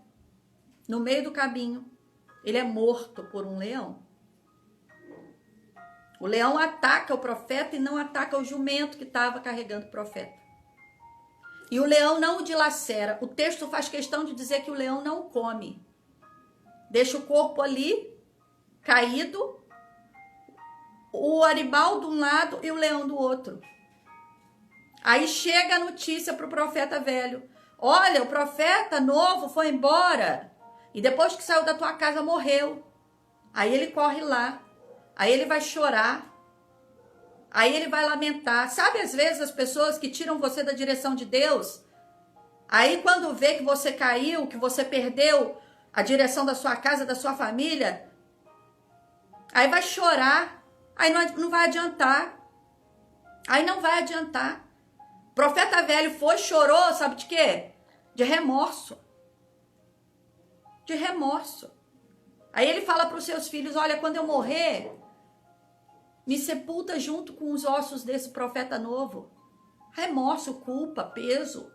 no meio do caminho, ele é morto por um leão. O leão ataca o profeta e não ataca o jumento que estava carregando o profeta. E o leão não o dilacera. O texto faz questão de dizer que o leão não o come. Deixa o corpo ali, caído, o animal de um lado e o leão do outro. Aí chega a notícia para o profeta velho. Olha, o profeta novo foi embora. E depois que saiu da tua casa, morreu. Aí ele corre lá. Aí ele vai chorar. Aí ele vai lamentar. Sabe, às vezes, as pessoas que tiram você da direção de Deus, aí quando vê que você caiu, que você perdeu a direção da sua casa, da sua família, aí vai chorar. Aí não vai adiantar. Aí não vai adiantar. O profeta velho foi, chorou, sabe de quê? De remorso. De remorso. Aí ele fala para os seus filhos, olha, quando eu morrer, me sepulta junto com os ossos desse profeta novo. Remorso, culpa, peso.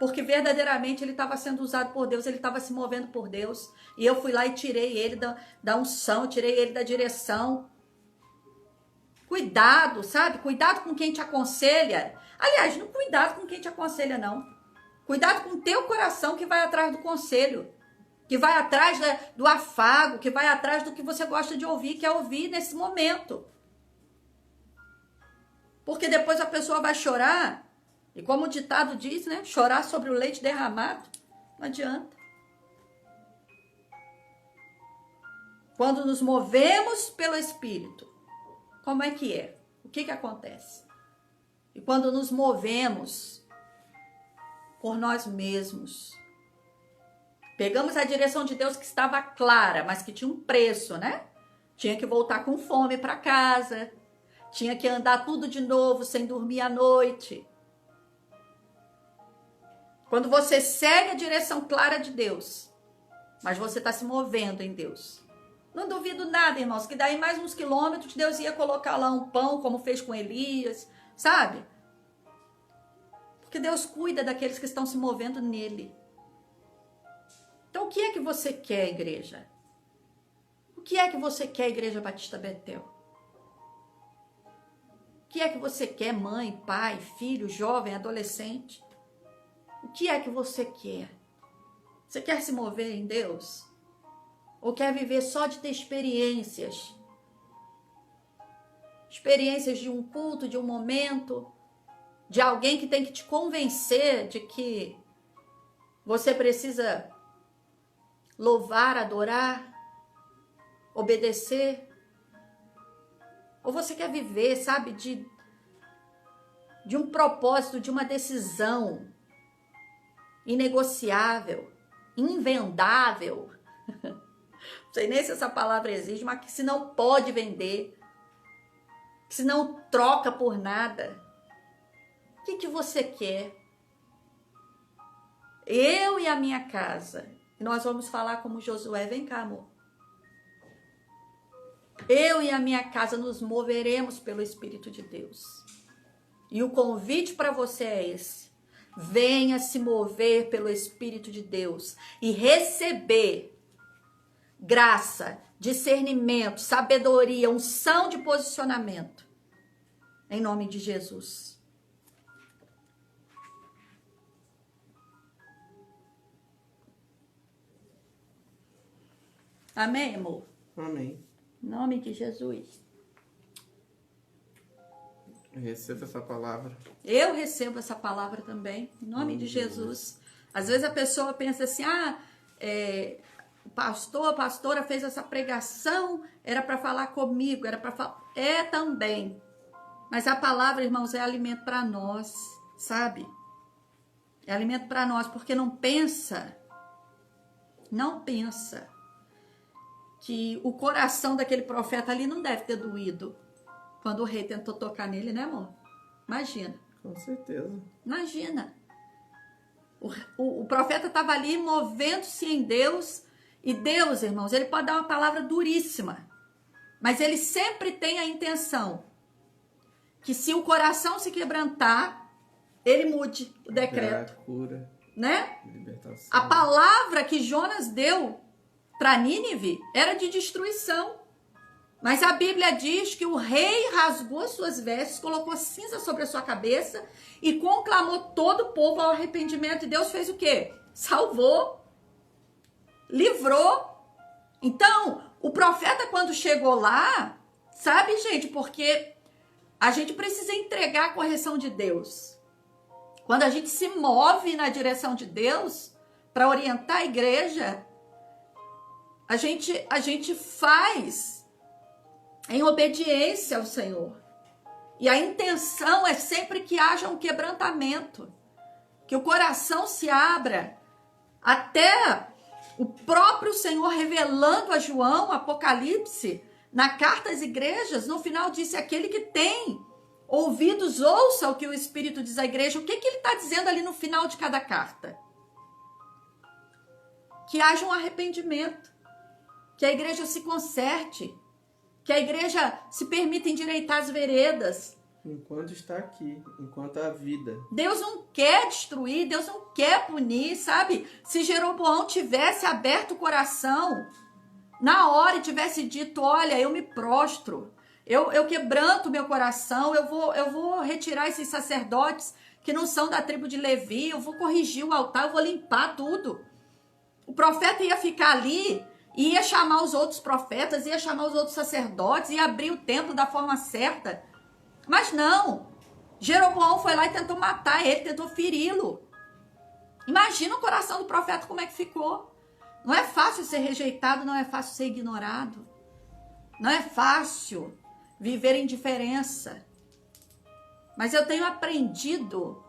Porque verdadeiramente ele estava sendo usado por Deus, ele estava se movendo por Deus. E eu fui lá e tirei ele da unção, tirei ele da direção. Cuidado, sabe? Cuidado com quem te aconselha. Aliás, não cuidado com quem te aconselha, não. Cuidado com o teu coração que vai atrás do conselho, que vai atrás do afago, que vai atrás do que você gosta de ouvir, quer ouvir nesse momento. Porque depois a pessoa vai chorar, e como o ditado diz, né? Chorar sobre o leite derramado, não adianta. Quando nos movemos pelo Espírito, como é que é? O que acontece? E quando nos movemos por nós mesmos, pegamos a direção de Deus que estava clara, mas que tinha um preço, né? Tinha que voltar com fome para casa, tinha que andar tudo de novo, sem dormir à noite. Quando você segue a direção clara de Deus, mas você está se movendo em Deus. Não duvido nada, irmãos, que daí mais uns quilômetros Deus ia colocar lá um pão, como fez com Elias, sabe? Porque Deus cuida daqueles que estão se movendo nele. Então, o que é que você quer, igreja? O que é que você quer, Igreja Batista Betel? O que é que você quer, mãe, pai, filho, jovem, adolescente? O que é que você quer? Você quer se mover em Deus? Ou quer viver só de ter experiências? Experiências de um culto, de um momento, de alguém que tem que te convencer de que você precisa louvar, adorar, obedecer? Ou você quer viver, sabe, de um propósito, de uma decisão inegociável, invendável? Não sei nem se essa palavra existe, mas que se não pode vender, que se não troca por nada. O que você quer? Eu e a minha casa. E nós vamos falar como Josué. Vem cá, amor. Eu e a minha casa nos moveremos pelo Espírito de Deus. E o convite para você é esse. Venha se mover pelo Espírito de Deus e receber graça, discernimento, sabedoria, unção de posicionamento. Em nome de Jesus. Amém, amor? Amém. Em nome de Jesus. Receba essa palavra. Eu recebo essa palavra também, em nome de Jesus. Às vezes a pessoa pensa assim, o pastor, a pastora fez essa pregação, era para falar comigo, era para falar... É também. Mas a palavra, irmãos, é alimento para nós, sabe? É alimento para nós, porque não pensa que o coração daquele profeta ali não deve ter doído quando o rei tentou tocar nele, né, amor? Imagina. Com certeza. Imagina. O profeta estava ali movendo-se em Deus. E Deus, irmãos, ele pode dar uma palavra duríssima. Mas ele sempre tem a intenção que se o coração se quebrantar, ele mude o decreto. Cura. Né? Libertação. A palavra que Jonas deu para Nínive era de destruição. Mas a Bíblia diz que o rei rasgou as suas vestes, colocou cinza sobre a sua cabeça e conclamou todo o povo ao arrependimento. E Deus fez o quê? Salvou, livrou. Então, o profeta quando chegou lá, sabe, gente, porque a gente precisa entregar a correção de Deus. Quando a gente se move na direção de Deus para orientar a igreja, a gente faz em obediência ao Senhor. E a intenção é sempre que haja um quebrantamento, que o coração se abra, até o próprio Senhor revelando a João, Apocalipse, na carta às igrejas, no final disse, aquele que tem ouvidos, ouça o que o Espírito diz à igreja. O que ele está dizendo ali no final de cada carta? Que haja um arrependimento, que a igreja se conserte, que a igreja se permita endireitar as veredas. Enquanto está aqui, enquanto há vida. Deus não quer destruir, Deus não quer punir, sabe? Se Jeroboão tivesse aberto o coração, na hora e tivesse dito, olha, eu me prostro, eu quebranto meu coração, eu vou retirar esses sacerdotes que não são da tribo de Levi, eu vou corrigir o altar, eu vou limpar tudo. O profeta ia ficar ali, ia chamar os outros profetas, ia chamar os outros sacerdotes, ia abrir o templo da forma certa. Mas não, Jeroboão foi lá e tentou matar ele, tentou feri-lo. Imagina o coração do profeta como é que ficou. Não é fácil ser rejeitado, não é fácil ser ignorado. Não é fácil viver em indiferença. Mas eu tenho aprendido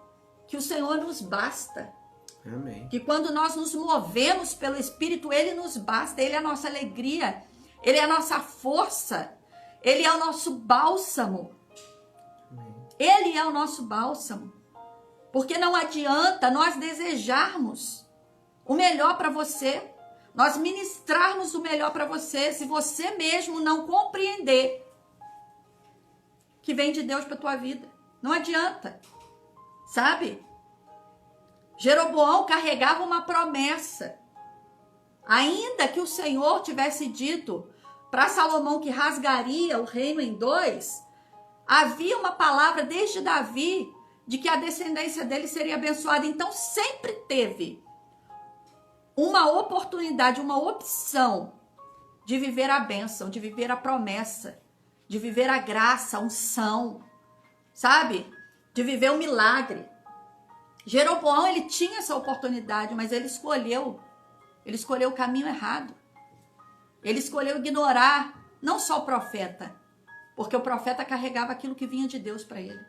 que o Senhor nos basta. Amém. Que quando nós nos movemos pelo Espírito, Ele nos basta. Ele é a nossa alegria. Ele é a nossa força. Ele é o nosso bálsamo. Amém. Ele é o nosso bálsamo. Porque não adianta nós desejarmos o melhor para você, nós ministrarmos o melhor para você, se você mesmo não compreender que vem de Deus para tua vida. Não adianta, sabe? Jeroboão carregava uma promessa. Ainda que o Senhor tivesse dito para Salomão que rasgaria o reino em dois, havia uma palavra desde Davi de que a descendência dele seria abençoada. Então sempre teve uma oportunidade, uma opção de viver a bênção, de viver a promessa, de viver a graça, a unção, sabe? De viver o milagre. Jeroboão, ele tinha essa oportunidade, mas ele escolheu o caminho errado. Ele escolheu ignorar não só o profeta, porque o profeta carregava aquilo que vinha de Deus para ele.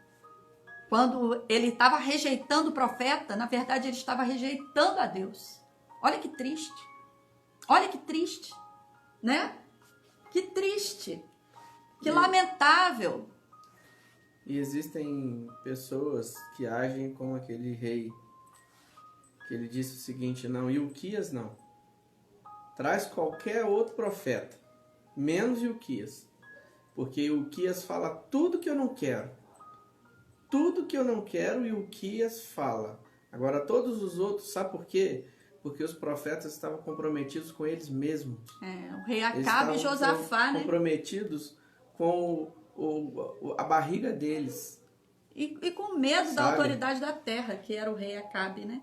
Quando ele estava rejeitando o profeta, na verdade ele estava rejeitando a Deus. Olha que triste. Olha que triste, né? Que triste. Que lamentável. E existem pessoas que agem como aquele rei, que ele disse o seguinte: não, Ilquias não. Traz qualquer outro profeta, menos Ilquias. Porque Ilquias fala tudo que eu não quero. Tudo que eu não quero, Ilquias fala. Agora todos os outros, sabe por quê? Porque os profetas estavam comprometidos com eles mesmos. O rei Acabe e Josafá, né? Comprometidos com a barriga deles. E com medo da autoridade da terra, que era o rei Acabe, né?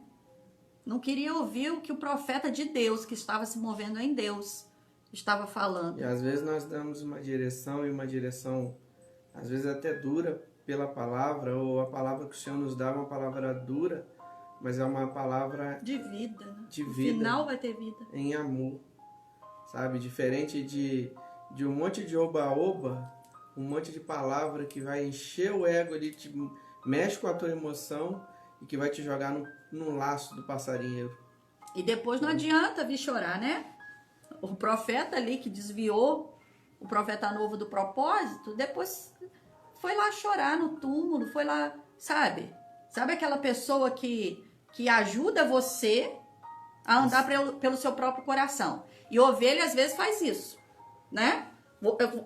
Não queria ouvir o que o profeta de Deus, que estava se movendo em Deus, estava falando. E às vezes nós damos uma direção, e uma direção às vezes até dura pela palavra, ou a palavra que o Senhor nos dá é uma palavra dura, mas é uma palavra de vida, né? De no vida, final vai ter vida. Em amor, sabe? Diferente de um monte de oba-oba, um monte de palavra que vai encher o ego ali, te mexe com a tua emoção e que vai te jogar no laço do passarinheiro. E depois não adianta vir chorar, né? O profeta ali que desviou o profeta novo do propósito, depois foi lá chorar no túmulo, foi lá, sabe? Sabe aquela pessoa que ajuda você a andar pelo seu próprio coração. E ovelha às vezes faz isso, né?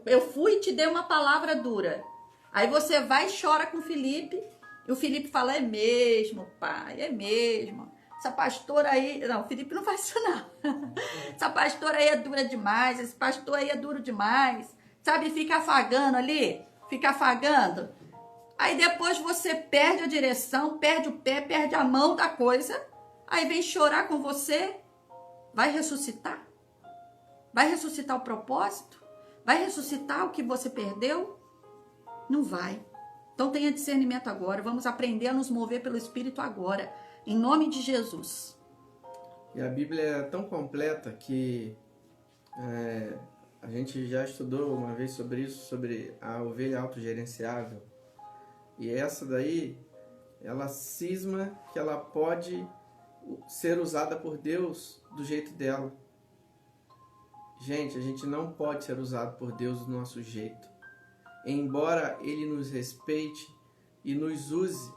Eu fui e te dei uma palavra dura. Aí você vai e chora com o Felipe, e o Felipe fala: é mesmo, pai, é mesmo. Essa pastora aí... Não, o Felipe não faz isso, não. Essa pastora aí é dura demais, esse pastor aí é duro demais. Sabe, fica afagando ali, fica afagando. Aí depois você perde a direção, perde o pé, perde a mão da coisa. Aí vem chorar com você. Vai ressuscitar? Vai ressuscitar o propósito? Vai ressuscitar o que você perdeu? Não vai. Então tenha discernimento agora. Vamos aprender a nos mover pelo Espírito agora. Em nome de Jesus. E a Bíblia é tão completa que a gente já estudou uma vez sobre isso, sobre a ovelha autogerenciável. E essa daí, ela cisma que ela pode ser usada por Deus do jeito dela. Gente, a gente não pode ser usado por Deus do nosso jeito. Embora Ele nos respeite e nos use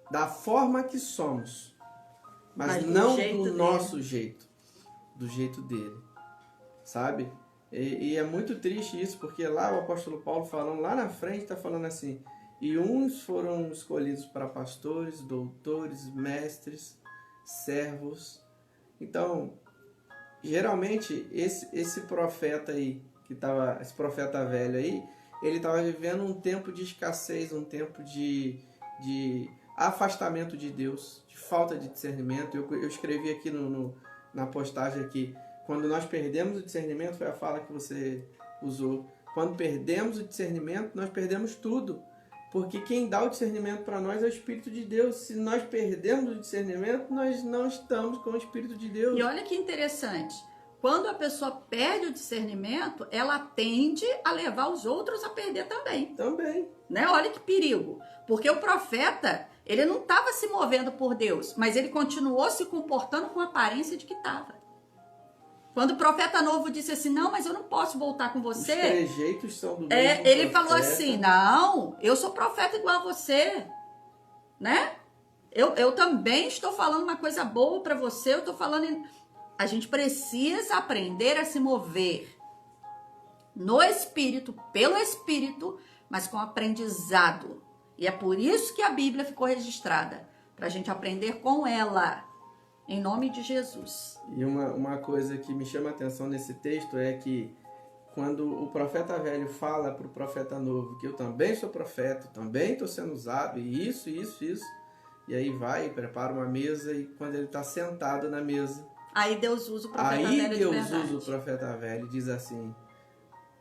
da forma que somos, mas não do nosso jeito, do jeito dele, sabe? E é muito triste isso, porque lá o apóstolo Paulo falando lá na frente, está falando assim: e uns foram escolhidos para pastores, doutores, mestres, servos. Então, geralmente, esse profeta aí, esse profeta velho aí, ele estava vivendo um tempo de escassez, um tempo de de afastamento de Deus, de falta de discernimento. Eu escrevi aqui na postagem aqui, quando nós perdemos o discernimento, foi a fala que você usou. Quando perdemos o discernimento, nós perdemos tudo. Porque quem dá o discernimento para nós é o Espírito de Deus. Se nós perdemos o discernimento, nós não estamos com o Espírito de Deus. E olha que interessante. Quando a pessoa perde o discernimento, ela tende a levar os outros a perder também. Também. Né? Olha que perigo. Porque o profeta, ele não estava se movendo por Deus, mas ele continuou se comportando com a aparência de que estava. Quando o profeta novo disse assim, não, mas eu não posso voltar com você. Os trejeitos são do mesmo ele profeta. falou assim, não, eu sou profeta igual a você, né? Eu também estou falando uma coisa boa para você, eu estou falando... A gente precisa aprender a se mover no Espírito, pelo Espírito, mas com aprendizado. E é por isso que a Bíblia ficou registrada, para a gente aprender com ela. Em nome de Jesus. E uma coisa que me chama a atenção nesse texto é que quando o profeta velho fala para o profeta novo que eu também sou profeta, também estou sendo usado, e isso, e aí vai, prepara uma mesa, e quando ele está sentado na mesa, aí Deus usa o profeta velho de verdade. Aí Deus usa o profeta velho e diz assim,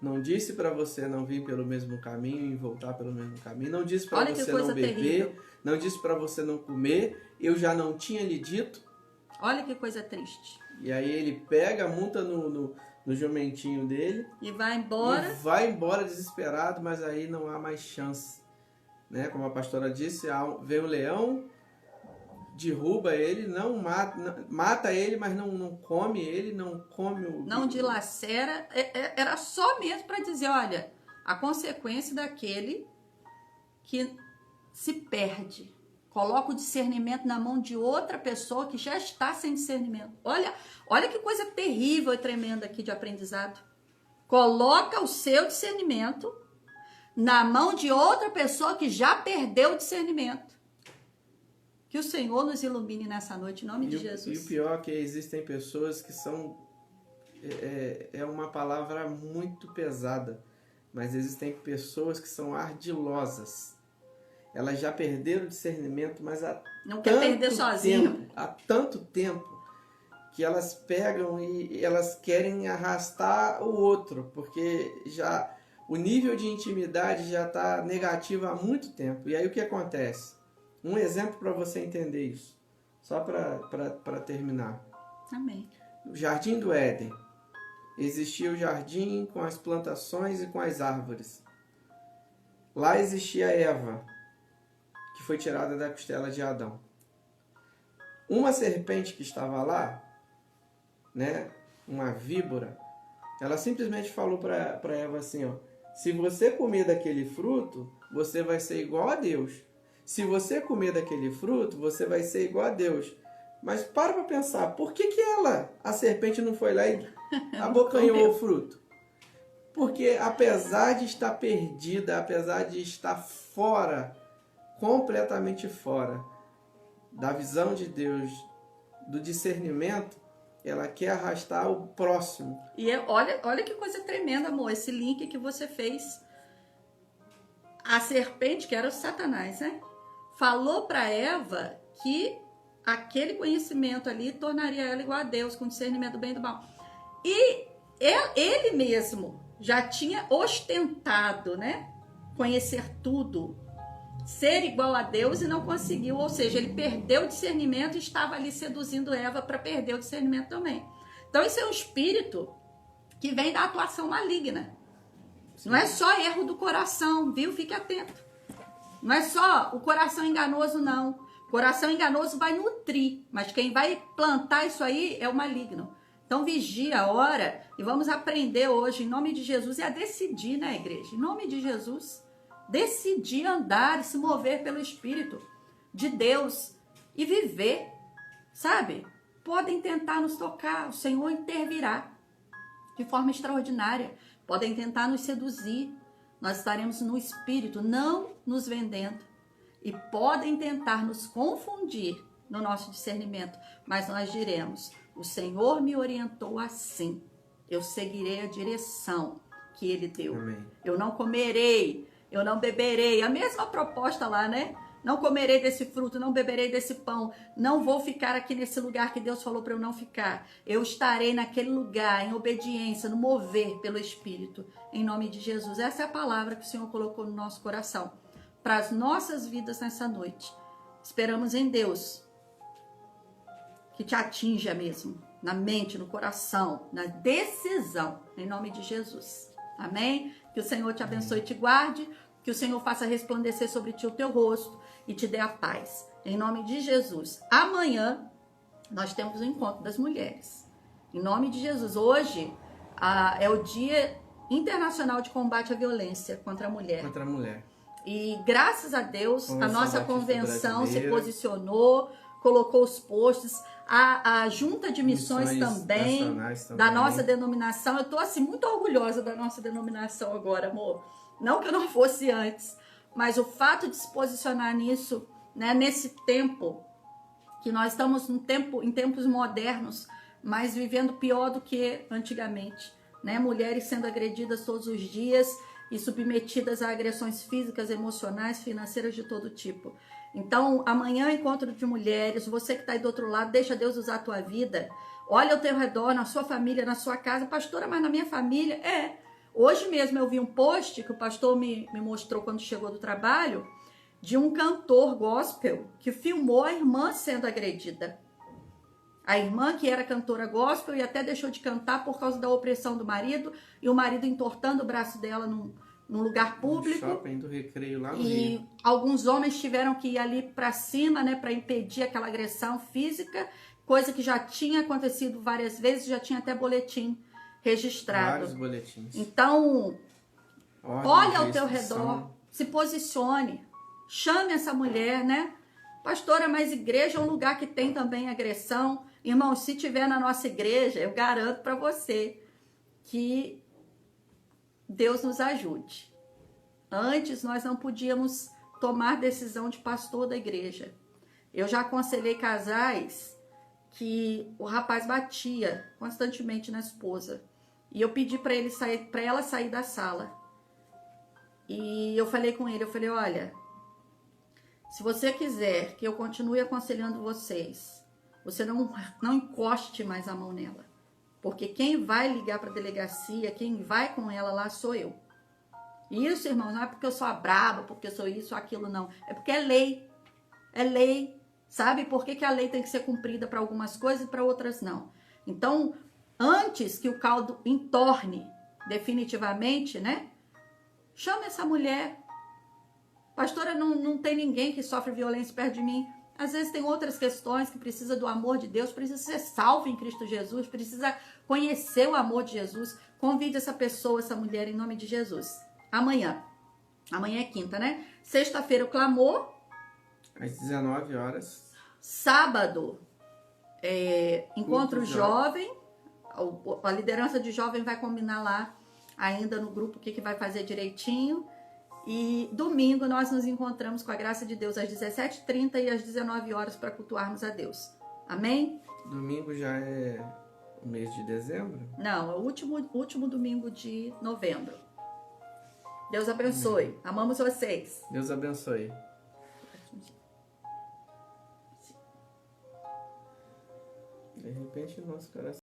não disse para você não vir pelo mesmo caminho e voltar pelo mesmo caminho, não disse para você não beber, terrível. Não disse para você não comer, eu já não tinha lhe dito. Olha que coisa triste. E aí ele pega, monta no jumentinho dele. E vai embora. E vai embora desesperado, mas aí não há mais chance. Né? Como a pastora disse, vem o leão, derruba ele, não mata ele, mas não come ele, não come o... Não dilacera. Era só mesmo para dizer, olha, a consequência daquele que se perde. Coloca o discernimento na mão de outra pessoa que já está sem discernimento. Olha que coisa terrível e tremenda aqui de aprendizado. Coloca o seu discernimento na mão de outra pessoa que já perdeu o discernimento. Que o Senhor nos ilumine nessa noite, em nome de Jesus. E o pior é que existem pessoas que são... É uma palavra muito pesada, mas existem pessoas que são ardilosas. Elas já perderam o discernimento, mas não quer perder sozinho. Há tanto tempo que elas pegam e elas querem arrastar o outro, porque já o nível de intimidade já está negativo há muito tempo. E aí o que acontece? Um exemplo para você entender isso, só para terminar. Amém. No Jardim do Éden, existia o jardim com as plantações e com as árvores. Lá existia Eva, que foi tirada da costela de Adão. Uma serpente que estava lá, né, uma víbora, ela simplesmente falou para Eva assim, ó, se você comer daquele fruto, você vai ser igual a Deus. Se você comer daquele fruto, você vai ser igual a Deus. Mas para pensar, por que a serpente não foi lá e abocanhou o fruto? Porque apesar de estar perdida, apesar de estar fora, completamente fora da visão de Deus, do discernimento, ela quer arrastar o próximo. E olha que coisa tremenda, amor, esse link que você fez. A serpente, que era o Satanás, né? Falou para Eva que aquele conhecimento ali tornaria ela igual a Deus, com discernimento do bem e do mal. E ele mesmo já tinha ostentado, né? Conhecer tudo, ser igual a Deus, e não conseguiu. Ou seja, ele perdeu o discernimento e estava ali seduzindo Eva para perder o discernimento também. Então isso é um espírito que vem da atuação maligna. Não é só erro do coração, viu? Fique atento. Não é só o coração enganoso, não. O coração enganoso vai nutrir, mas quem vai plantar isso aí é o maligno. Então vigia, ora, e vamos aprender hoje, em nome de Jesus, e a decidir, né, igreja? Em nome de Jesus, decidir andar e se mover pelo Espírito de Deus e viver, sabe? Podem tentar nos tocar, o Senhor intervirá de forma extraordinária. Podem tentar nos seduzir, nós estaremos no Espírito, não nos vendendo. E podem tentar nos confundir no nosso discernimento, mas nós diremos, o Senhor me orientou assim, eu seguirei a direção que Ele deu. Amém. Eu não comerei, eu não beberei. A mesma proposta lá, né? Não comerei desse fruto, não beberei desse pão. Não vou ficar aqui nesse lugar que Deus falou para eu não ficar. Eu estarei naquele lugar, em obediência, no mover pelo Espírito, em nome de Jesus. Essa é a palavra que o Senhor colocou no nosso coração, para as nossas vidas nessa noite. Esperamos em Deus, que te atinja mesmo, na mente, no coração, na decisão, em nome de Jesus. Amém? Que o Senhor te abençoe e te guarde, que o Senhor faça resplandecer sobre ti o teu rosto e te dê a paz. Em nome de Jesus. Amanhã nós temos o encontro das mulheres. Em nome de Jesus. Hoje é o Dia Internacional de Combate à Violência contra a Mulher. Contra a mulher. E graças a Deus, a nossa convenção se brasileira posicionou, colocou os posts, a junta de missões também, da nossa denominação. Eu estou assim, muito orgulhosa da nossa denominação agora, amor. Não que eu não fosse antes, mas o fato de se posicionar nisso, né, nesse tempo, que nós estamos em tempos modernos, mas vivendo pior do que antigamente, né? Mulheres sendo agredidas todos os dias e submetidas a agressões físicas, emocionais, financeiras de todo tipo. Então, amanhã, encontro de mulheres, você que está aí do outro lado, deixa Deus usar a tua vida. Olha ao teu redor, na sua família, na sua casa. Pastora, mas na minha família? Hoje mesmo eu vi um post que o pastor me mostrou quando chegou do trabalho, de um cantor gospel que filmou a irmã sendo agredida. A irmã que era cantora gospel e até deixou de cantar por causa da opressão do marido, e o marido entortando o braço dela num lugar público. No shopping do Recreio, lá no e Rio. Alguns homens tiveram que ir ali para cima, né, para impedir aquela agressão física, coisa que já tinha acontecido várias vezes, já tinha até boletim registrado. Vários boletins. Então, olha ao teu redor, se posicione, chame essa mulher, né? Pastora, mas igreja é um lugar que tem também agressão. Irmão, se tiver na nossa igreja, eu garanto para você que Deus nos ajude. Antes nós não podíamos tomar decisão de pastor da igreja. Eu já aconselhei casais que o rapaz batia constantemente na esposa. E eu pedi para ela sair da sala. E eu falei com ele, olha, se você quiser que eu continue aconselhando vocês, você não encoste mais a mão nela. Porque quem vai ligar para a delegacia, quem vai com ela lá sou eu. Isso, irmãos, não é porque eu sou a braba, porque eu sou isso ou aquilo, não. É porque é lei. É lei. Sabe por que a lei tem que ser cumprida para algumas coisas e para outras não? Então, antes que o caldo entorne definitivamente, né? Chama essa mulher. Pastora, não tem ninguém que sofre violência perto de mim. Às vezes tem outras questões que precisa do amor de Deus, precisa ser salvo em Cristo Jesus, precisa conhecer o amor de Jesus. Convide essa pessoa, essa mulher, em nome de Jesus. Amanhã é quinta, né? Sexta-feira o clamor. Às 19 horas. Sábado, encontro jovem. A liderança de jovem vai combinar lá ainda no grupo o que vai fazer direitinho. E domingo nós nos encontramos com a graça de Deus às 17h30 e às 19 horas para cultuarmos a Deus. Amém? Domingo já é o mês de dezembro? Não, é o último domingo de novembro. Deus abençoe. Amém. Amamos vocês. Deus abençoe. De repente, nosso coração.